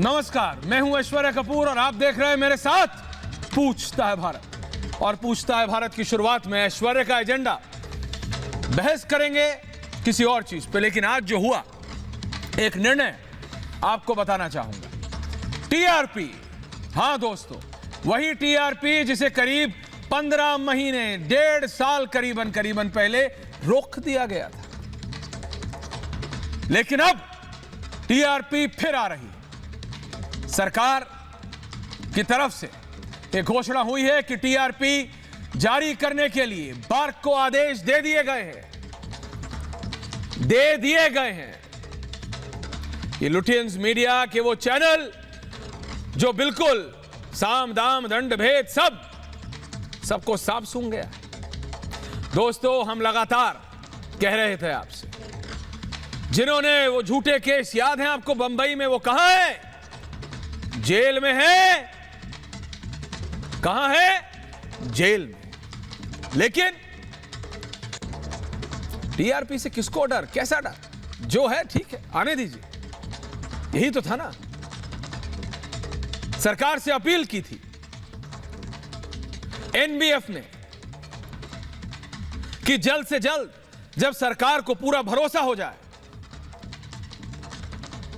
नमस्कार, मैं हूं ऐश्वर्या कपूर और आप देख रहे हैं मेरे साथ पूछता है भारत। और पूछता है भारत की शुरुआत में ऐश्वर्या का एजेंडा बहस करेंगे किसी और चीज पे, लेकिन आज जो हुआ एक निर्णय आपको बताना चाहूंगा। टीआरपी, हां दोस्तों, वही टीआरपी जिसे करीब 15 महीने 1.5 साल करीबन पहले रोक दिया गया था, लेकिन अब टीआरपी फिर आ रही है। सरकार की तरफ से यह घोषणा हुई है कि टीआरपी जारी करने के लिए बार्क को आदेश दे दिए गए हैं। ये लुटियंस मीडिया के वो चैनल जो बिल्कुल साम दाम दंड भेद सबको साफ सूंघ गया। दोस्तों, हम लगातार कह रहे थे आपसे, जिन्होंने वो झूठे केस याद हैं आपको, बंबई में वो कहां है? जेल में है। कहां है? जेल में। लेकिन टीआरपी से किसको डर? कैसा डर? जो है ठीक है, आने दीजिए, यही तो था ना। सरकार से अपील की थी एनबीएफ ने कि जल्द से जल्द, जब सरकार को पूरा भरोसा हो जाए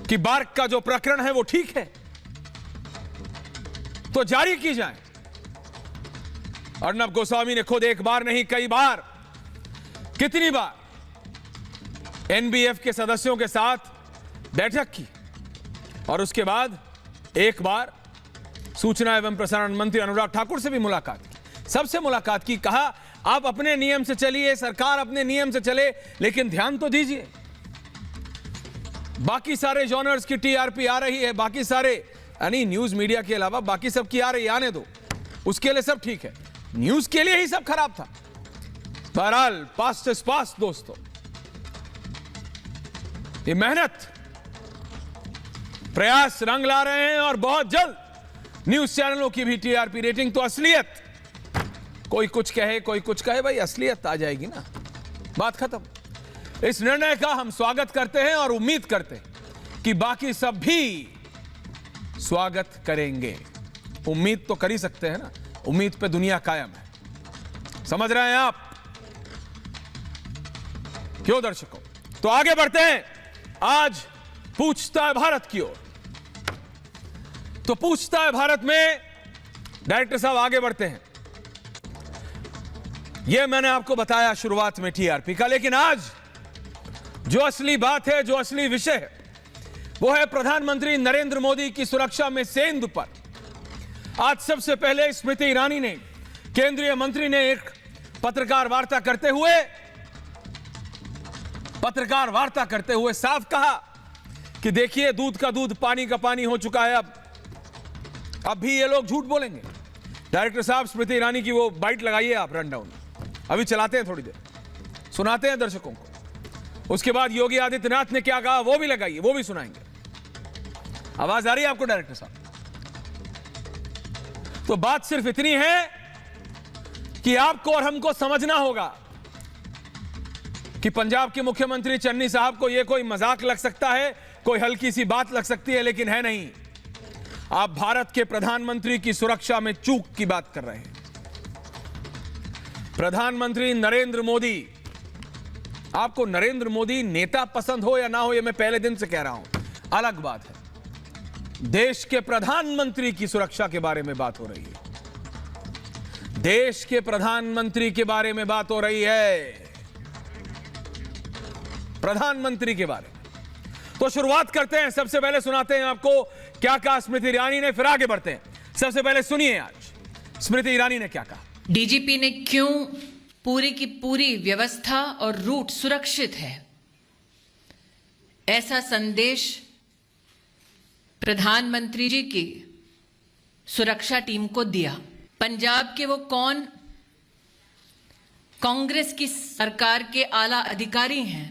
कि बार्क का जो प्रकरण है वो ठीक है, तो जारी की जाए। अर्नब गोस्वामी ने खुद एक बार नहीं, कई बार, कितनी बार एनबीएफ के सदस्यों के साथ बैठक की और उसके बाद एक बार सूचना एवं प्रसारण मंत्री अनुराग ठाकुर से भी मुलाकात की। सबसे मुलाकात की, कहा आप अपने नियम से चलिए, सरकार अपने नियम से चले, लेकिन ध्यान तो दीजिए, बाकी सारे जॉनर्स की टीआरपी आ रही है, बाकी सारे यानी न्यूज मीडिया के अलावा बाकी सब की आ रही, आने दो, उसके लिए सब ठीक है, न्यूज के लिए ही सब खराब था। बहरहाल पास्ट इज पास्ट दोस्तों। ये मेहनत, प्रयास रंग ला रहे हैं और बहुत जल्द न्यूज चैनलों की भी टीआरपी रेटिंग, तो असलियत, कोई कुछ कहे कोई कुछ कहे, भाई असलियत आ जाएगी ना, बात खत्म। इस निर्णय का हम स्वागत करते हैं और उम्मीद करते हैं कि बाकी सब भी स्वागत करेंगे। उम्मीद तो कर ही सकते हैं ना, उम्मीद पे दुनिया कायम है, समझ रहे हैं आप? क्यों दर्शकों? तो आगे बढ़ते हैं आज पूछता है भारत की ओर। तो पूछता है भारत में डायरेक्टर साहब आगे बढ़ते हैं। यह मैंने आपको बताया शुरुआत में टीआरपी का, लेकिन आज जो असली बात है, जो असली विषय है, वो है प्रधानमंत्री नरेंद्र मोदी की सुरक्षा में सेंध पर। आज सबसे पहले स्मृति ईरानी ने, केंद्रीय मंत्री ने, एक पत्रकार वार्ता करते हुए साफ कहा कि देखिए, दूध का दूध पानी का पानी हो चुका है। अब भी ये लोग झूठ बोलेंगे। डायरेक्टर साहब, स्मृति ईरानी की वो बाइट लगाइए आप, रनडाउन अभी चलाते हैं, थोड़ी देर सुनाते हैं दर्शकों को। उसके बाद योगी आदित्यनाथ ने क्या कहा वो भी लगाइए, वो भी सुनाएंगे। आवाज आ रही है आपको डायरेक्टर साहब? तो बात सिर्फ इतनी है कि आपको और हमको समझना होगा कि पंजाब के मुख्यमंत्री चन्नी साहब को यह कोई मजाक लग सकता है, कोई हल्की सी बात लग सकती है, लेकिन है नहीं। आप भारत के प्रधानमंत्री की सुरक्षा में चूक की बात कर रहे हैं। प्रधानमंत्री नरेंद्र मोदी, आपको नरेंद्र मोदी नेता पसंद हो या ना हो, यह मैं पहले दिन से कह रहा हूं, अलग बात है। देश के प्रधानमंत्री की सुरक्षा के बारे में बात हो रही है। देश के प्रधानमंत्री के बारे में बात हो रही है, प्रधानमंत्री के बारे में। तो शुरुआत करते हैं, सबसे पहले सुनाते हैं आपको क्या कहा स्मृति ईरानी ने, फिर आगे बढ़ते हैं। सबसे पहले सुनिए आज स्मृति ईरानी ने क्या कहा। डीजीपी ने क्यों पूरी की पूरी व्यवस्था और रूट सुरक्षित है, ऐसा संदेश प्रधानमंत्री जी की सुरक्षा टीम को दिया। पंजाब के वो कौन कांग्रेस की सरकार के आला अधिकारी हैं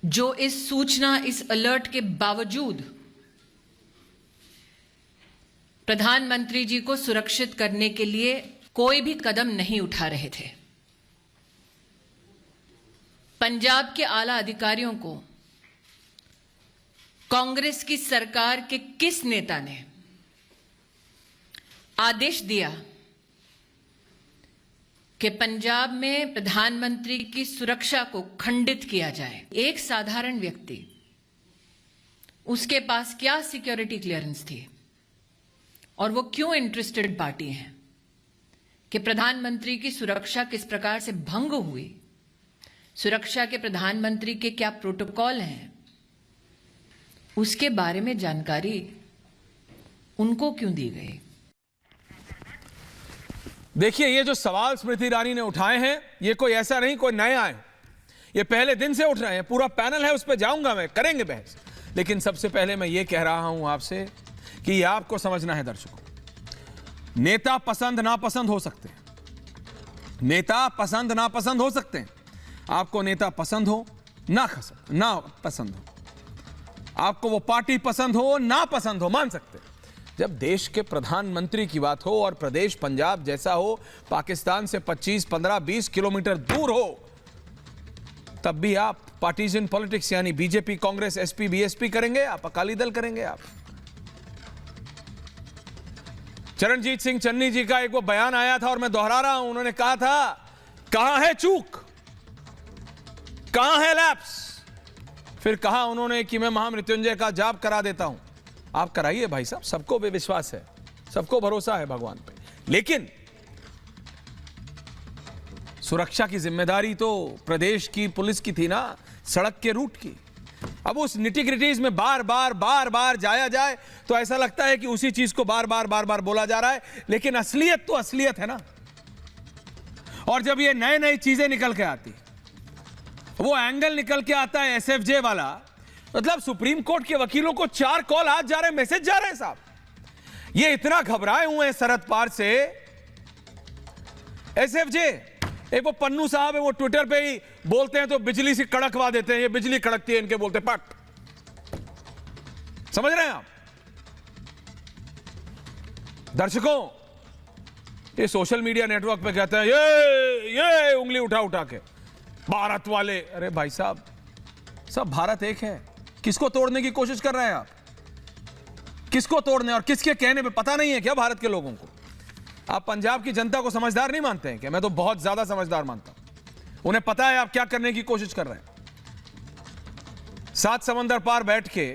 जो इस सूचना, इस अलर्ट के बावजूद प्रधानमंत्री जी को सुरक्षित करने के लिए कोई भी कदम नहीं उठा रहे थे। पंजाब के आला अधिकारियों को कांग्रेस की सरकार के किस नेता ने आदेश दिया कि पंजाब में प्रधानमंत्री की सुरक्षा को खंडित किया जाए? एक साधारण व्यक्ति, उसके पास क्या सिक्योरिटी क्लियरेंस थी और वो क्यों इंटरेस्टेड पार्टी है कि प्रधानमंत्री की सुरक्षा किस प्रकार से भंग हुई, सुरक्षा के प्रधानमंत्री के क्या प्रोटोकॉल हैं, उसके बारे में जानकारी उनको क्यों दी गई? देखिए, ये जो सवाल स्मृति ईरानी ने उठाए हैं, ये कोई ऐसा नहीं कोई नया है, ये पहले दिन से उठ रहे हैं। पूरा पैनल है, उस पर जाऊंगा मैं, करेंगे बहस। लेकिन सबसे पहले मैं ये कह रहा हूं आपसे कि ये आपको समझना है दर्शकों, नेता पसंद नापसंद हो सकते हैं, नेता पसंद नापसंद हो सकते हैं। आपको नेता पसंद हो ना पसंद हो, आपको वो पार्टी पसंद हो ना पसंद हो, मान सकते हैं। जब देश के प्रधानमंत्री की बात हो और प्रदेश पंजाब जैसा हो, पाकिस्तान से 25, 15, 20 किलोमीटर दूर हो, तब भी आप पार्टीजन पॉलिटिक्स यानी बीजेपी, कांग्रेस, एसपी, बीएसपी करेंगे, आप अकाली दल करेंगे। आप चरणजीत सिंह चन्नी जी का एक वो बयान आया था और मैं दोहरा रहा हूं, उन्होंने कहा था कहां है चूक, कहां है लैप्स। फिर कहा उन्होंने कि मैं महामृत्युंजय का जाप करा देता हूं। आप कराइए भाई साहब, सबको विश्वास है, सबको भरोसा है भगवान पे, लेकिन सुरक्षा की जिम्मेदारी तो प्रदेश की पुलिस की थी ना, सड़क के रूट की। अब उस निटी-ग्रिटीज में बार बार जाया जाए तो ऐसा लगता है कि उसी चीज को बार बार बोला जा रहा है, लेकिन असलियत तो असलियत है ना। और जब ये नई चीजें निकल के आती, वो एंगल निकल के आता है एसएफजे वाला, मतलब सुप्रीम कोर्ट के वकीलों को 4 कॉल आज जा रहे हैं, मैसेज जा रहे हैं साहब। ये इतना घबराए हुए हैं सरहद पार से एसएफजे। एक वो पन्नू साहब है, वो ट्विटर पे ही बोलते हैं तो बिजली से कड़कवा देते हैं, ये बिजली कड़कती है इनके बोलते पट। समझ रहे हैं आप दर्शकों? ये सोशल मीडिया नेटवर्क पे कहते हैं ये उंगली उठा के भारत वाले। अरे भाई साहब, सब भारत एक है। किसको तोड़ने की कोशिश कर रहे हैं आप? किसको तोड़ने और किसके कहने पे पता नहीं है क्या भारत के लोगों को? आप पंजाब की जनता को समझदार नहीं मानते हैं क्या? मैं तो बहुत ज्यादा समझदार मानता हूं। उन्हें पता है आप क्या करने की कोशिश कर रहे हैं। 7 समंदर पार बैठ के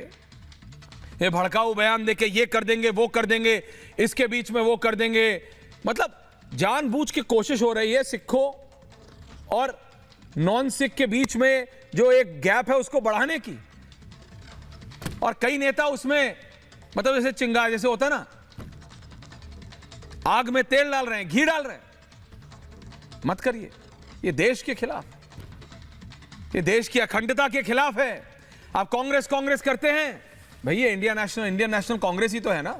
ये भड़काऊ बयान देके ये कर देंगे, वो कर देंगे, इसके बीच में वो कर देंगे, मतलब जानबूझ के कोशिश हो रही है सिखों और नॉन सिख के बीच में जो एक गैप है उसको बढ़ाने की। और कई नेता उसमें मतलब जैसे चिंगार जैसे होता है ना, आग में तेल डाल रहे हैं, घी डाल रहे हैं। मत करिए, ये देश के खिलाफ, ये देश की अखंडता के खिलाफ है। आप कांग्रेस करते हैं, भैया इंडियन नेशनल कांग्रेस ही तो है ना।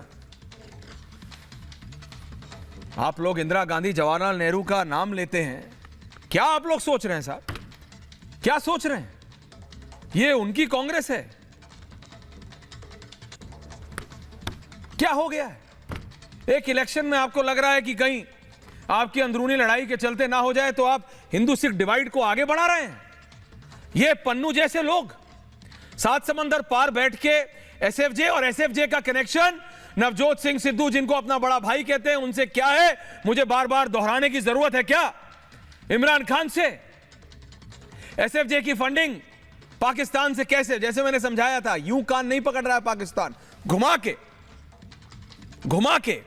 आप लोग इंदिरा गांधी, जवाहरलाल नेहरू का नाम लेते हैं, क्या आप लोग सोच रहे हैं साहब? क्या सोच रहे हैं? ये उनकी कांग्रेस है। क्या हो गया है? एक इलेक्शन में आपको लग रहा है कि कहीं आपकी अंदरूनी लड़ाई के चलते ना हो जाए तो आप हिंदू सिख डिवाइड को आगे बढ़ा रहे हैं। ये पन्नू जैसे लोग 7 समंदर पार बैठ के एसएफजे और एसएफजे का कनेक्शन नवजोत सिंह सिद्धू, जिनको अपना बड़ा भाई कहते हैं, उनसे क्या है मुझे बार बार दोहराने की जरूरत है क्या? इमरान खान से एसएफजे की फंडिंग पाकिस्तान से कैसे, जैसे मैंने समझाया था, यूं कान नहीं पकड़ रहा है पाकिस्तान, घुमा के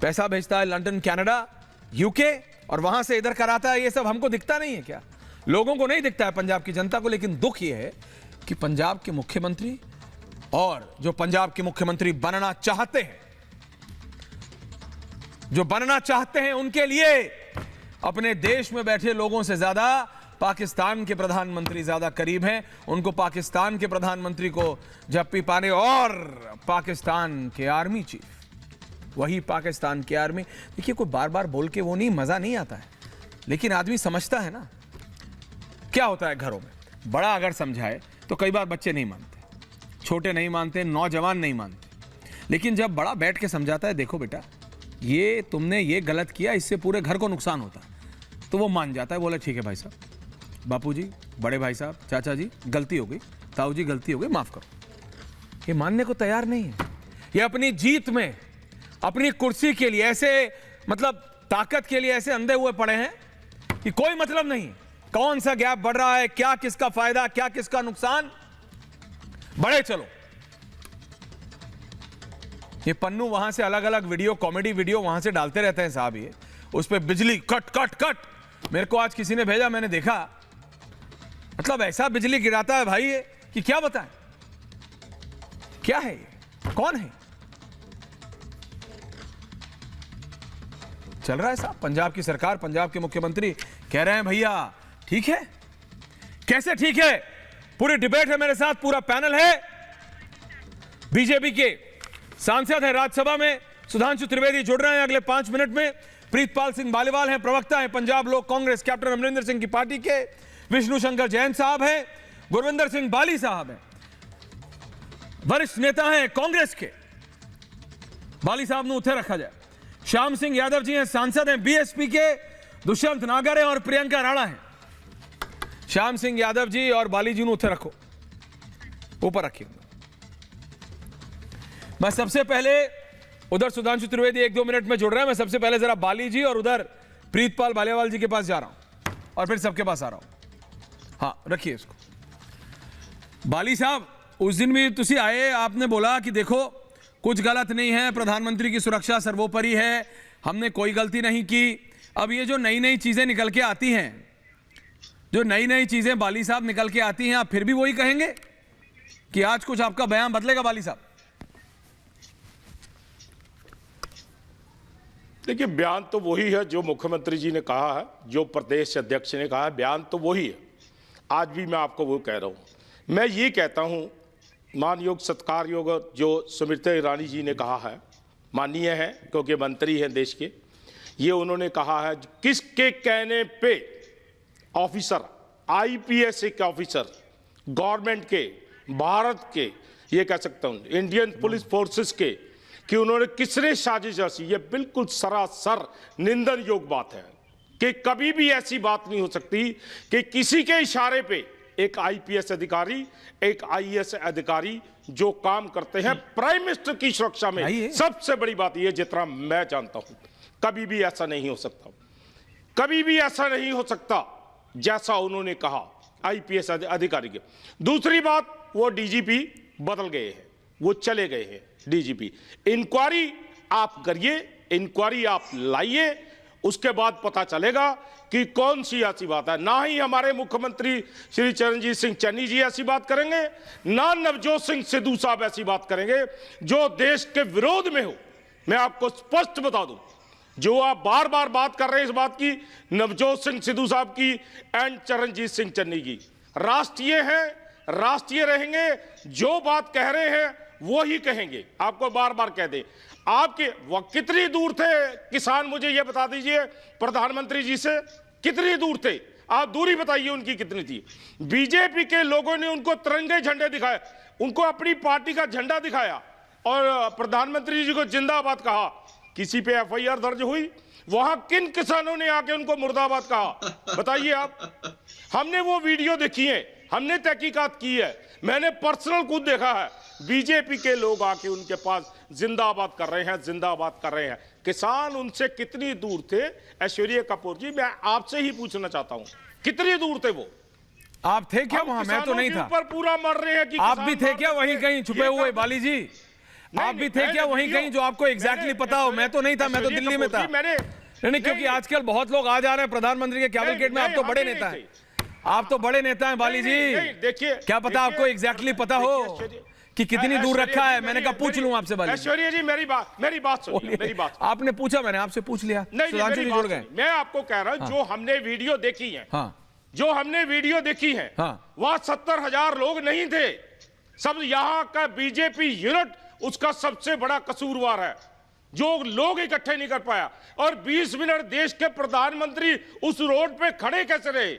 पैसा भेजता है लंदन, कनाडा, यूके, और वहां से इधर कराता है। ये सब हमको दिखता नहीं है क्या? लोगों को नहीं दिखता है, पंजाब की जनता को। लेकिन दुख यह है कि पंजाब के मुख्यमंत्री और जो पंजाब के मुख्यमंत्री बनना चाहते हैं, उनके लिए अपने देश में बैठे लोगों से ज्यादा पाकिस्तान के प्रधानमंत्री ज्यादा करीब हैं। उनको पाकिस्तान के प्रधानमंत्री को झप्पी पाने, और पाकिस्तान के आर्मी चीफ, वही पाकिस्तान की आर्मी। देखिए, कोई बार बार बोल के वो नहीं, मजा नहीं आता है, लेकिन आदमी समझता है ना। क्या होता है घरों में, बड़ा अगर समझाए तो कई बार बच्चे नहीं मानते, छोटे नहीं मानते, नौजवान नहीं मानते। लेकिन जब बड़ा बैठ के समझाता है, देखो बेटा ये तुमने ये गलत किया, इससे पूरे घर को नुकसान होता है, तो वो मान जाता है। बोले ठीक है भाई साहब, बापू जी, बड़े भाई साहब, चाचा जी, गलती हो गई, ताऊ जी गलती हो गई, माफ करो। ये मानने को तैयार नहीं है। ये अपनी जीत में, अपनी कुर्सी के लिए ऐसे, मतलब ताकत के लिए ऐसे अंधे हुए पड़े हैं कि कोई मतलब नहीं कौन सा गैप बढ़ रहा है, क्या किसका फायदा, क्या किसका नुकसान, बढ़े चलो। ये पन्नू वहां से अलग अलग वीडियो, कॉमेडी वीडियो वहां से डालते रहते हैं साहब। ये उस पे बिजली कट कट कट, मेरे को आज किसी ने भेजा, मैंने देखा, मतलब ऐसा बिजली गिराता है भाई ये कि क्या बताएं। क्या है ये, कौन है? चल रहा है साहब, पंजाब की सरकार, पंजाब के मुख्यमंत्री कह रहे हैं भैया ठीक है। कैसे ठीक है? पूरी डिबेट है मेरे साथ, पूरा पैनल है। बीजेपी के सांसद हैं राज्यसभा में, सुधांशु त्रिवेदी जुड़ रहे हैं अगले 5 मिनट में। प्रीतपाल सिंह बालीवाल हैं, प्रवक्ता हैं पंजाब लोक कांग्रेस, कैप्टन अमरिंदर सिंह की पार्टी के। विष्णु शंकर जैन साहब हैं, गुरविंदर सिंह बाली साहब हैं, वरिष्ठ नेता हैं कांग्रेस के। बाली साहब ने उठे रखा जाए। श्याम सिंह यादव जी हैं, सांसद हैं बीएसपी के। दुष्यंत नागर हैं और प्रियंका राणा हैं। श्याम सिंह यादव जी और बाली जी ने उठे रखो, ऊपर रखिए। मैं सबसे पहले, उधर सुधांशु त्रिवेदी 1-2 मिनट में जुड़ रहे हैं, मैं सबसे पहले जरा बाली जी और उधर प्रीतपाल बालीवाल जी के पास जा रहा हूं और फिर सबके पास आ रहा हूं। हाँ रखिए इसको। बाली साहब, उस दिन भी तुसी आए, आपने बोला कि देखो कुछ गलत नहीं है, प्रधानमंत्री की सुरक्षा सर्वोपरि है, हमने कोई गलती नहीं की। अब ये जो नई नई चीजें निकल के आती हैं, जो नई नई चीजें बाली साहब निकल के आती हैं, आप फिर भी वही कहेंगे कि आज कुछ आपका बयान बदलेगा बाली साहब? देखिए, बयान तो वही है जो मुख्यमंत्री जी ने कहा है, जो प्रदेश अध्यक्ष ने कहा है, बयान तो वही है। आज भी मैं आपको वो कह रहा हूं। मैं ये कहता हूं, मानयोग सत्कार योग जो स्मृति ईरानी जी ने कहा है, माननीय है क्योंकि मंत्री हैं देश के, ये उन्होंने कहा है किसके कहने पे ऑफिसर, आईपीएस एक ऑफिसर गवर्नमेंट के, भारत के, ये कह सकता हूं इंडियन पुलिस फोर्सेस के, कि उन्होंने किसने साजिश रची। ये बिल्कुल सरासर निंदन योग बात है कि कभी भी ऐसी बात नहीं हो सकती कि किसी के इशारे पे एक आईपीएस अधिकारी, एक आईएएस अधिकारी जो काम करते हैं प्राइम मिनिस्टर की सुरक्षा में। सबसे बड़ी बात यह, जितना मैं जानता हूं, कभी भी ऐसा नहीं हो सकता, कभी भी ऐसा नहीं हो सकता जैसा उन्होंने कहा आईपीएस अधिकारी के। दूसरी बात, वो डीजीपी बदल गए हैं, वो चले गए हैं डीजीपी। इंक्वायरी आप करिए, इंक्वायरी आप लाइए, उसके बाद पता चलेगा कि कौन सी ऐसी बात है। ना ही हमारे मुख्यमंत्री श्री चरणजीत सिंह चन्नी जी ऐसी बात करेंगे, ना नवजोत सिंह सिद्धू साहब ऐसी बात करेंगे जो देश के विरोध में हो। मैं आपको स्पष्ट बता दूं, जो आप बार बार बात कर रहे हैं इस बात की, नवजोत सिंह सिद्धू साहब की एंड चरणजीत सिंह चन्नी की, राष्ट्रीय हैं, राष्ट्रीय रहेंगे, जो बात कह रहे हैं वो ही कहेंगे। आपको बार बार कह दे, आपके वो कितनी दूर थे किसान, मुझे ये बता दीजिए, प्रधानमंत्री जी से कितनी दूर थे? आप दूरी बताइए उनकी कितनी थी। बीजेपी के लोगों ने उनको तिरंगे झंडे दिखाए, उनको अपनी पार्टी का झंडा दिखाया और प्रधानमंत्री जी को जिंदाबाद कहा। किसी पे एफआईआर दर्ज हुई? वहां किन किसानों ने आके उनको मुर्दाबाद कहा? बताइए आप। हमने वो वीडियो देखी है, हमने तहकीकात की है, मैंने पर्सनल खुद देखा है। बीजेपी के लोग आके उनके पास जिंदाबाद कर रहे हैं, जिंदाबाद कर रहे हैं। किसान उनसे कितनी दूर थे? ऐश्वर्या कपूर जी, मैं आपसे ही पूछना चाहता हूं, कितनी दूर थे वो? आप थे क्या वहां? मैं तो नहीं था। पर पूरा मर रहे हैं कि आप भी थे क्या वहीं कहीं छुपे हुए? बाली जी, आप भी थे क्या वहीं कहीं जो आपको एग्जैक्टली पता हो? मैं तो नहीं था, मैं तो दिल्ली में था। नहीं, क्योंकि आजकल बहुत लोग आ जा रहे हैं प्रधानमंत्री के कैबिनेट में। आप तो बड़े नेता हैं, आप तो बड़े नेता हैं बाली जी। देखिए, क्या पता आपको एग्जैक्टली पता हो कि कितनी दूर रखा है? मैंने कहा पूछ लूं आपसे बाली। ऐश्वर्या जी, मेरी बात सुनिए, मेरी बात। आपने पूछा, मैंने आपसे पूछ लिया। सुधांशु जी जुड़ गए। मैं आपको कह रहा हूं, जो हमने वीडियो देखी है, जो हमने वीडियो देखी है, वहां 70,000 लोग नहीं थे। सब यहां का बीजेपी यूनिट उसका सबसे बड़ा कसूरवार है, जो लोग इकट्ठे नहीं कर पाया। और 20 मिनट देश के प्रधानमंत्री उस रोड पे खड़े कैसे रहे?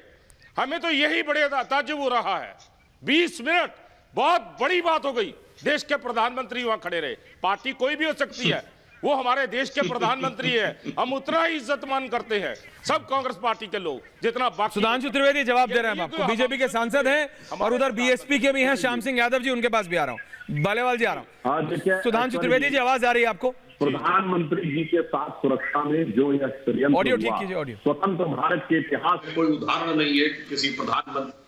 हमें तो यही बड़े ताज्जुब हो रहा है। 20 मिनट बहुत बड़ी बात हो गई, देश के प्रधानमंत्री वहां खड़े रहे। पार्टी कोई भी हो सकती है, वो हमारे देश के प्रधानमंत्री है, हम उतना ही इज्जत मान करते हैं सब कांग्रेस पार्टी के लोग जितना बाकी। सुधांशु त्रिवेदी जवाब दे रहे हैं आपको, बीजेपी के सांसद हैं और उधर बीएसपी के भी हैं श्याम सिंह यादव जी, उनके पास भी आ रहा हूं, बालेवाल जी आ रहा हूं। सुधांशु त्रिवेदी जी आवाज आ रही है आपको? प्रधानमंत्री जी के साथ सुरक्षा में जो यह षड्यंत्र ऑडियो ठीक हुआ, कीजिए, ऑडियो। स्वतंत्र भारत के इतिहास में कोई उदाहरण नहीं है कि किसी प्रधानमंत्री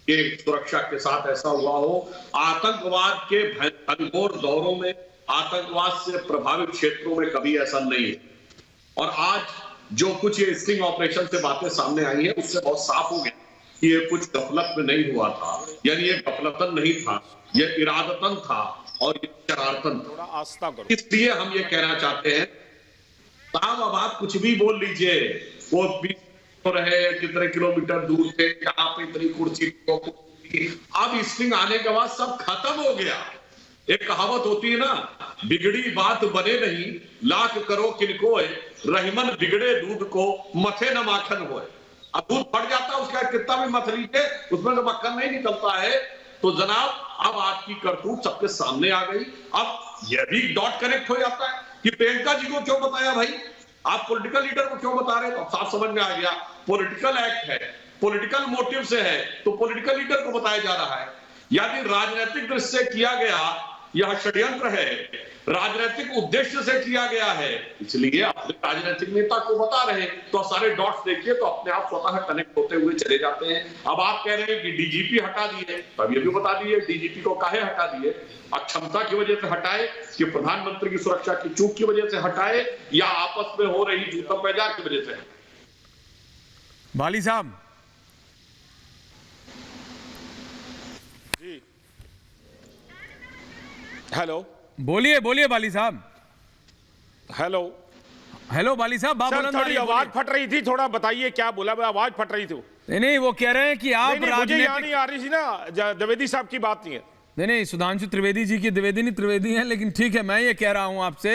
के सुरक्षा के साथ ऐसा हुआ हो। आतंकवाद के घनघोर दौरों में, आतंकवाद से प्रभावित क्षेत्रों में कभी ऐसा नहीं है। और आज जो कुछ ये स्टिंग ऑपरेशन से बातें सामने आई हैं, उससे बहुत साफ हो गया कि ये कुछ गफलत में नहीं हुआ था, यानी ये गफलतन नहीं था, ये इरादतन था और ये शरारतन था। आस्था करो। इसलिए हम ये कहना चाहते हैं, साहब अब आप कुछ भी बोल लीजिए, वो रहे कितने किलोमीटर दूर थे, कहां पे इतनी कुर्सी, अब स्टिंग आने के बाद सब खत्म हो गया। एक कहावत होती है ना, बिगड़ी बात बने नहीं, लाख करो किनको, रहीमन बिगड़े दूध को मथे न माखन होए। अब दूध फट जाता है, उसका कितना भी मथ लीजिए, उसमें तो मक्खन नहीं निकलता है। तो जनाब अब आपकी करतूत सबके सामने आ गई। अब यह भी डॉट कनेक्ट हो जाता है कि प्रियंका जी को क्यों बताया भाई, आप पॉलिटिकल लीडर को क्यों बता रहे? तो साफ समझ में आ गया, पॉलिटिकल एक्ट है, पॉलिटिकल मोटिव से है, तो पॉलिटिकल लीडर को बताया जा रहा है। यदि राजनीतिक दृष्टि से किया गया, यह षड्यंत्र है, राजनीतिक उद्देश्य से किया गया है, इसलिए अपने राजनीतिक नेता को बता रहे हैं। तो सारे डॉट्स देखिए तो अपने आप स्वतः कनेक्ट होते हुए चले जाते हैं। अब आप कह रहे हैं कि डीजीपी हटा दिए, तब ये भी बता दिए डीजीपी को काहे हटा दिए? अक्षमता की वजह से हटाए कि प्रधानमंत्री की सुरक्षा की चूक की वजह से हटाए, या आपस में हो रही जूतम बाजार की वजह से? बाली साहब जी, हेलो बोलिए, बोलिए बाली साहब। हेलो हेलो बाली साहब, बात सर, बुलंद थोड़ी वाली है, आवाज बोलिए। फट रही थी, थोड़ा बताइए क्या बोला? आवाज फट रही थी। नहीं, वो कह रहे हैं कि आप नहीं, मुझे यहाँ राजनीतिक, नहीं आ रही थी ना, द्विवेदी साहब की बात नहीं है। नहीं, सुधांशु त्रिवेदी जी की द्विवेदी नहीं त्रिवेदी है, लेकिन ठीक है, मैं ये कह रहा हूं आपसे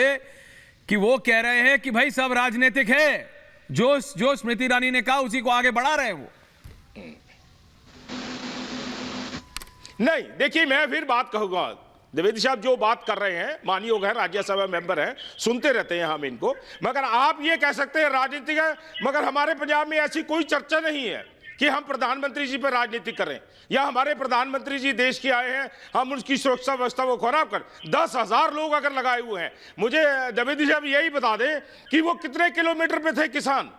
कि वो कह रहे हैं कि भाई सब राजनीतिक है, जो स्मृति ईरानी ने कहा उसी को आगे बढ़ा रहे हैं वो। नहीं, देखिए मैं फिर बात कहूंगा, द्विवेदी साहब जो बात कर रहे हैं, मानयोग है, राज्यसभा मेंबर हैं, सुनते रहते हैं हम इनको, मगर आप ये कह सकते हैं राजनीतिक है, मगर हमारे पंजाब में ऐसी कोई चर्चा नहीं है कि हम प्रधानमंत्री जी पर राजनीति करें, या हमारे प्रधानमंत्री जी देश के आए हैं, हम उनकी सुरक्षा व्यवस्था को खराब कर। 10,000 लोग अगर लगाए हुए हैं, मुझे द्विवेदी साहब यही बता दें कि वो कितने किलोमीटर पे थे किसान,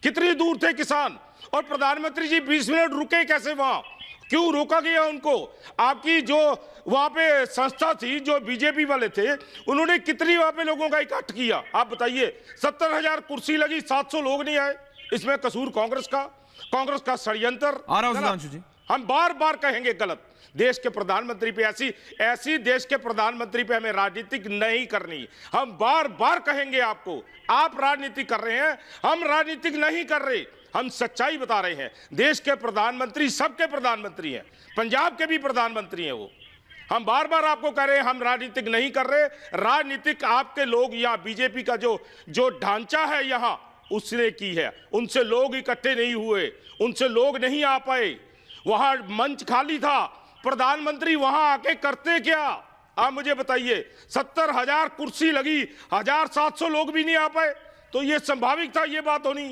कितनी दूर थे किसान, और प्रधानमंत्री जी 20 मिनट रुके कैसे वहां, क्यों रोका गया उनको? आपकी जो वहां पे संस्था थी, जो बीजेपी वाले थे, उन्होंने कितनी वहां पे लोगों का इकट्ठ किया, आप बताइए? 70,000 कुर्सी लगी, 700 लोग नहीं आए, इसमें कसूर कांग्रेस का षड्यंत्र। आ रहा हूं सुधांशु जी, हम बार बार कहेंगे गलत। देश के प्रधानमंत्री पे ऐसी देश के प्रधानमंत्री पे हमें राजनीतिक नहीं करनी। हम बार बार कहेंगे आपको, आप राजनीति कर रहे हैं, हम राजनीतिक नहीं कर रहे, हम सच्चाई बता रहे हैं। देश के प्रधानमंत्री सबके प्रधानमंत्री हैं, पंजाब के भी प्रधानमंत्री हैं वो। हम बार बार आपको कह रहे हैं हम राजनीतिक नहीं कर रहे। राजनीतिक आपके लोग, यहाँ बीजेपी का जो ढांचा है यहाँ, उसने की है। उनसे लोग इकट्ठे नहीं हुए, उनसे लोग नहीं आ पाए, वहां मंच खाली था। प्रधानमंत्री वहां आके करते क्या, आप मुझे बताइए? 70,000 कुर्सी लगी, 1,700 लोग भी नहीं आ पाए, तो ये संभाविक था ये बात होनी?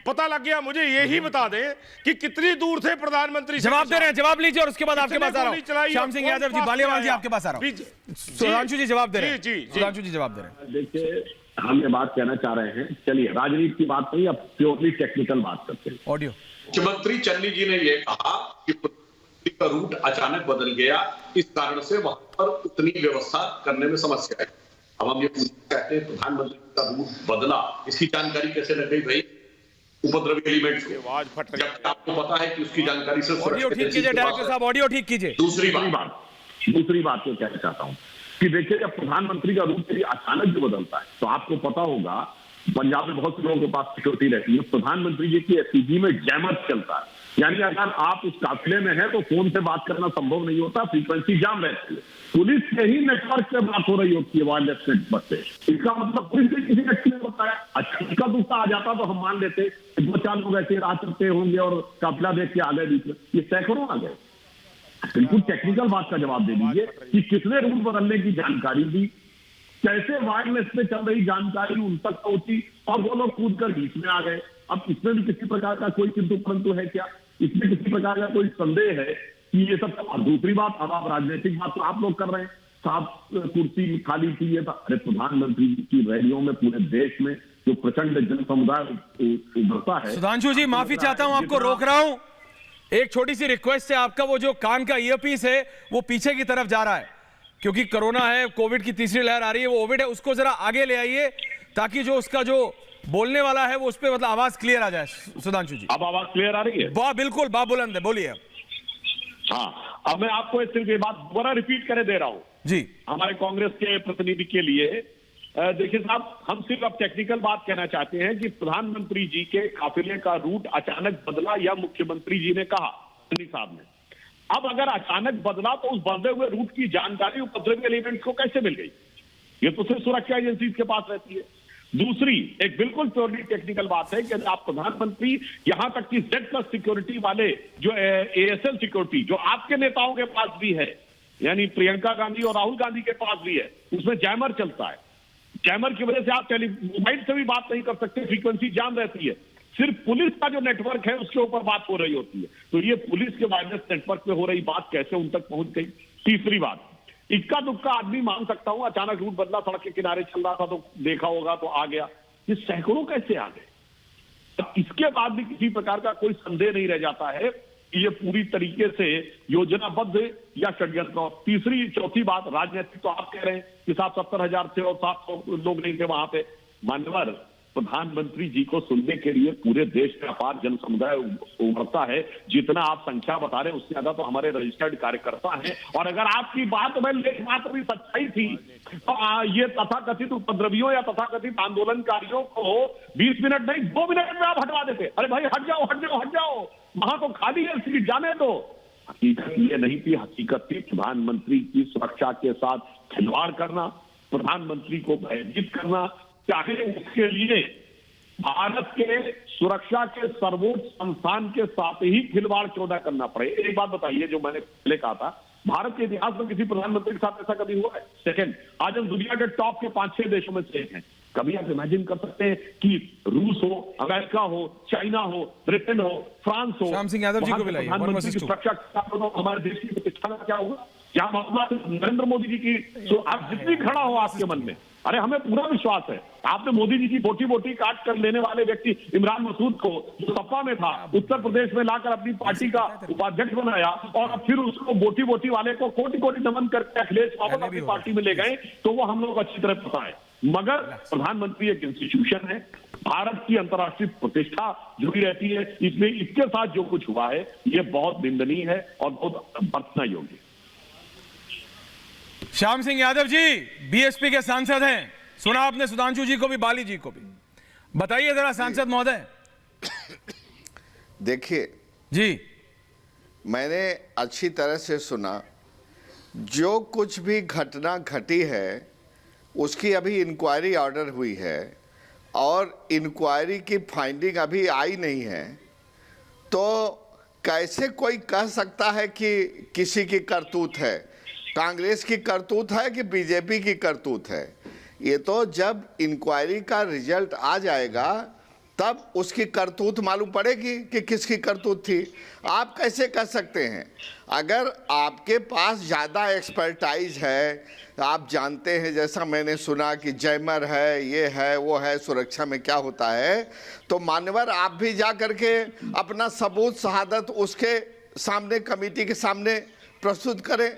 पता लग गया। मुझे यही बता दें कि कितनी दूर थे प्रधानमंत्री। जवाब दे रहे हैं, जवाब लीजिए और उसके बाद आपके पास आ रहा हूं। श्याम सिंह यादव जी, बालेवाल जी आपके पास आ रहा हूं। सुधांशु जी जवाब दे रहे हैं, सुधांशु जी जवाब दे रहे हैं। देखिए, हम ये बात कहना चाह रहे हैं, चलिए राजनीति की बात नहीं, अब प्योरली टेक्निकल बात करते हैं। ऑडियो। मुख्यमंत्री चन्नी जी ने यह कहा कि का रूट अचानक बदल गया, इस कारण से वहां पर उतनी व्यवस्था करने में समस्या है। अब हम ये कहते हैं प्रधानमंत्री का रूट बदला, इसकी जानकारी कैसे लग गई भाई उपद्रवी एलिमेंट्स को? आवाज फट रही है। जब आपको पता है कि उसकी जानकारी से ऑडियो ठीक कीजिए डायरेक्टर साहब, ऑडियो ठीक कीजिए। दूसरी बात को कहना चाहता हूं कि देखिए, जब प्रधानमंत्री का रूट यदि अचानक जो बदलता है, तो आपको पता होगा पंजाब में बहुत से लोगों के पास सिक्योरिटी रहती है। प्रधानमंत्री जी की एसपीजी में जैमर चलता है, यानी अगर आप उस काफिले में हैं तो फोन से बात करना संभव नहीं होता, फ्रीक्वेंसी जाम रहती है। पुलिस के ही नेटवर्क से बात हो रही होती है वायरलेस नेटवर्क से। इसका मतलब पुलिस से किसी व्यक्ति ने बताया, अच्छा इसका दूसरा आ जाता तो हम मान लेते 2-4 लोग ऐसे राह चलते होंगे और काफिला देख के आ गए बीच में, ये सैकड़ों आ गए। बिल्कुल टेक्निकल बात का जवाब दे दीजिए कि किसने रूट बदलने की जानकारी दी, कैसे वायरलेस पे चल रही जानकारी उन तक पहुंची और वो लोग कूद कर बीच में आ गए। अब इसमें भी किसी प्रकार का कोई किंतु परंतु है क्या? इसमें किसी प्रकार का कोई संदेह है कि ये सब? और दूसरी बात, अब आप राजनीतिक बात तो आप लोग कर रहे हैं, साफ कुर्सी खाली थी ये था। अरे प्रधानमंत्री की रैलियों में पूरे देश में जो प्रचंड जन समुदाय उभरता है। सुधांशु जी माफी चाहता हूं, आपको रोक रहा हूं। एक छोटी सी रिक्वेस्ट है, आपका वो जो कान का ईयरपीस है वो पीछे की तरफ जा रहा है, क्योंकि कोरोना है, कोविड की तीसरी लहर आ रही है, वो ओविड है, उसको जरा आगे ले आइए ताकि जो उसका जो बोलने वाला है वो उस पर मतलब आवाज क्लियर आ जाए। सुधांशु जी अब आवाज क्लियर आ रही है? बिल्कुल बुलंद है, बोलिए। हाँ, अब मैं आपको सिर्फ ये बात दोबारा रिपीट करे दे रहा हूं जी हमारे कांग्रेस के प्रतिनिधि के लिए। देखिए साहब, हम सिर्फ अब टेक्निकल बात कहना चाहते हैं कि प्रधानमंत्री जी के काफिले का रूट अचानक बदला या मुख्यमंत्री जी ने कहा साहब ने। अब अगर अचानक बदला तो उस बदले हुए रूट की जानकारी उपद्रवी एलिमेंट्स को कैसे मिल गई? ये तो सिर्फ सुरक्षा एजेंसी के पास रहती है। दूसरी एक बिल्कुल प्योरली टेक्निकल बात है कि आप प्रधानमंत्री यहां तक कि Z+ सिक्योरिटी वाले जो ASL सिक्योरिटी जो आपके नेताओं के पास भी है, यानी प्रियंका गांधी और राहुल गांधी के पास भी है, उसमें जैमर चलता है। जैमर की वजह से आप मोबाइल से भी बात नहीं कर सकते, फ्रीक्वेंसी जाम रहती है। सिर्फ पुलिस का जो नेटवर्क है उसके ऊपर बात हो रही होती है। तो ये पुलिस के वायरलेस नेटवर्क पे हो रही बात कैसे उन तक पहुंच गई? तीसरी बात, इक्का दुक्का आदमी मान सकता हूं, अचानक रूट बदला, सड़क के किनारे चल रहा था तो देखा होगा तो आ गया। ये सैकड़ों कैसे आ गए? अब इसके बाद भी किसी प्रकार का कोई संदेह नहीं रह जाता है कि ये पूरी तरीके से योजनाबद्ध या षड्यंत्र। तीसरी चौथी बात, राजनीतिक तो आप कह रहे हैं कि साहब 70,000 थे और 700 लोग नहीं थे वहां पे। मान्यवर, प्रधानमंत्री जी को सुनने के लिए पूरे देश में अपार जन समुदाय उमड़ता है। जितना आप संख्या बता रहे हैं उससे ज्यादा तो हमारे रजिस्टर्ड कार्यकर्ता हैं। और अगर आपकी बात में लेख मात्र भी सच्चाई थी तो ये तथाकथित उपद्रवियों या तथाकथित आंदोलनकारियों को 20 मिनट नहीं 2 मिनट में आप हटवा देते। अरे भाई हट जाओ हट जाओ हट जाओ, वहां तो खाली है सीट, जाने दो। हकीकत ये नहीं थी, हकीकत थी प्रधानमंत्री की सुरक्षा के साथ खिलवाड़ करना, प्रधानमंत्री को भयभीत करना, चाहे उसके लिए भारत के सुरक्षा के सर्वोच्च संस्थान के साथ ही खिलवाड़ क्यों न करना पड़े। एक बात बताइए, जो मैंने पहले कहा था, भारत के इतिहास में किसी प्रधानमंत्री के साथ ऐसा कभी हुआ है? सेकंड, आज हम दुनिया के टॉप के 5-6 देशों में से एक हैं। कभी आप इमेजिन कर सकते हैं कि रूस हो, अमेरिका हो, चाइना हो, ब्रिटेन हो, फ्रांस हो, श्याम सिंह यादव जी को बुलाइए। प्रधानमंत्री की सुरक्षा हमारे देश की प्रतिष्ठा का क्या होगा? क्या मामला नरेंद्र मोदी जी की आप जितनी खड़ा हो आपके मन में, अरे हमें पूरा विश्वास है। आपने मोदी जी की बोटी बोटी काट कर लेने वाले व्यक्ति इमरान मसूद को, जो सपा में था, उत्तर प्रदेश में लाकर अपनी पार्टी का उपाध्यक्ष बनाया और अब फिर उसको बोटी बोटी वाले को कोटि कोटि नमन करके अखिलेश वापस अपनी पार्टी में ले गए, तो वो हम लोग अच्छी तरह पता है। मगर प्रधानमंत्री एक इंस्टीट्यूशन है, भारत की अंतर्राष्ट्रीय प्रतिष्ठा जुड़ी रहती है, इसलिए इसके साथ जो कुछ हुआ है ये बहुत निंदनीय है और बहुत बरतना योग्य। श्याम सिंह यादव जी बीएसपी के सांसद हैं, सुना आपने सुधांशु जी को भी, बाली जी को भी, बताइए जरा सांसद महोदय। देखिए जी, मैंने अच्छी तरह से सुना। जो कुछ भी घटना घटी है उसकी अभी इंक्वायरी ऑर्डर हुई है और इंक्वायरी की फाइंडिंग अभी आई नहीं है, तो कैसे कोई कह सकता है कि किसी की करतूत है? कांग्रेस की करतूत है कि बीजेपी की करतूत है? ये तो जब इंक्वायरी का रिजल्ट आ जाएगा तब उसकी करतूत मालूम पड़ेगी कि किसकी करतूत थी। आप कैसे कह सकते हैं? अगर आपके पास ज़्यादा एक्सपर्टाइज है, आप जानते हैं, जैसा मैंने सुना कि जैमर है, ये है, वो है, सुरक्षा में क्या होता है, तो मान्यवर आप भी जा करके अपना सबूत शहादत उसके सामने, कमेटी के सामने प्रस्तुत करें।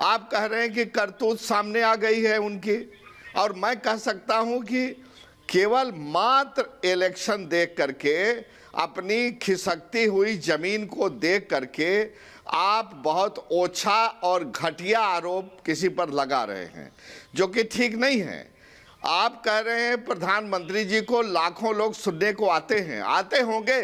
आप कह रहे हैं कि करतूत सामने आ गई है उनकी, और मैं कह सकता हूं कि केवल मात्र इलेक्शन देख करके, अपनी खिसकती हुई जमीन को देख करके आप बहुत ओछा और घटिया आरोप किसी पर लगा रहे हैं, जो कि ठीक नहीं है। आप कह रहे हैं प्रधानमंत्री जी को लाखों लोग सुनने को आते हैं, आते होंगे,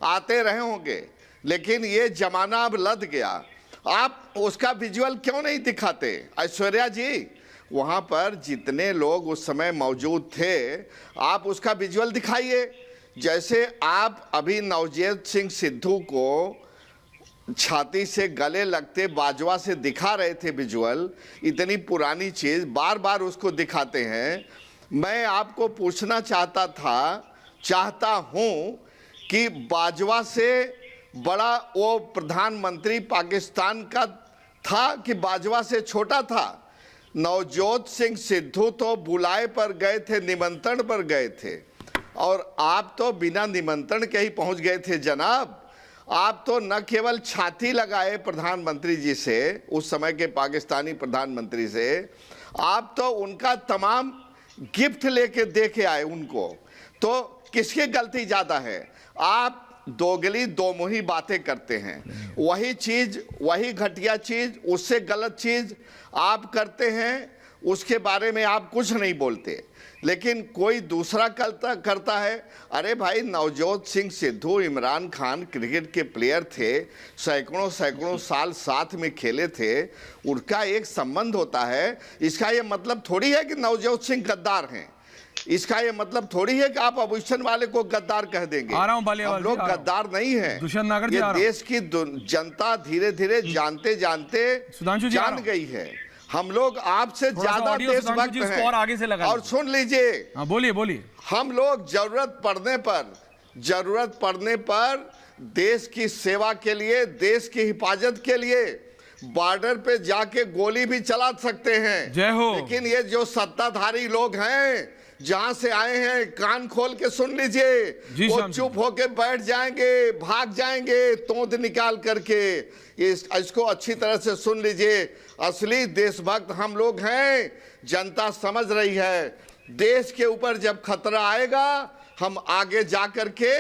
आते रहे होंगे, लेकिन ये जमाना अब लद गया। आप उसका विजुअल क्यों नहीं दिखाते? ऐश्वर्या जी, वहाँ पर जितने लोग उस समय मौजूद थे, आप उसका विजुअल दिखाइए। जैसे आप अभी नवजोत सिंह सिद्धू को छाती से गले लगते बाजवा से दिखा रहे थे विजुअल, इतनी पुरानी चीज बार बार उसको दिखाते हैं। मैं आपको पूछना चाहता हूं कि बाजवा से बड़ा वो प्रधानमंत्री पाकिस्तान का था कि बाजवा से छोटा था? नवजोत सिंह सिद्धू तो बुलाए पर गए थे, निमंत्रण पर गए थे, और आप तो बिना निमंत्रण के ही पहुंच गए थे जनाब। आप तो न केवल छाती लगाए प्रधानमंत्री जी से, उस समय के पाकिस्तानी प्रधानमंत्री से, आप तो उनका तमाम गिफ्ट लेके दे के आए उनको। तो किसकी गलती ज़्यादा है? आप दोगली दोमुही बातें करते हैं, वही चीज़, वही घटिया चीज़, उससे गलत चीज़ आप करते हैं, उसके बारे में आप कुछ नहीं बोलते, लेकिन कोई दूसरा करता है। अरे भाई, नवजोत सिंह सिद्धू, इमरान खान क्रिकेट के प्लेयर थे, सैकड़ों साल साथ में खेले थे, उनका एक संबंध होता है। इसका ये मतलब थोड़ी है कि नवजोत सिंह गद्दार हैं, इसका ये मतलब थोड़ी है कि आप अभूषण वाले को गद्दार कह देंगे। हम लोग गद्दार नहीं हैं। ये देश की जनता धीरे धीरे जानते जानते जान गई है। हम लोग आपसे ज्यादा देशभक्त हैं। और सुन लीजिए, बोलिए। हम लोग जरूरत पड़ने पर देश की सेवा के लिए, देश की हिफाजत के लिए बॉर्डर पे जाके गोली भी चला सकते हैं। जय हो। लेकिन ये जो सत्ताधारी लोग हैं, जहां से आए हैं, कान खोल के सुन लीजिए, वो चुप होके बैठ जाएंगे, भाग जाएंगे तोंद निकाल करके। इसको अच्छी तरह से सुन लीजिए, असली देशभक्त हम लोग हैं। जनता समझ रही है, देश के ऊपर जब खतरा आएगा, हम आगे जा करके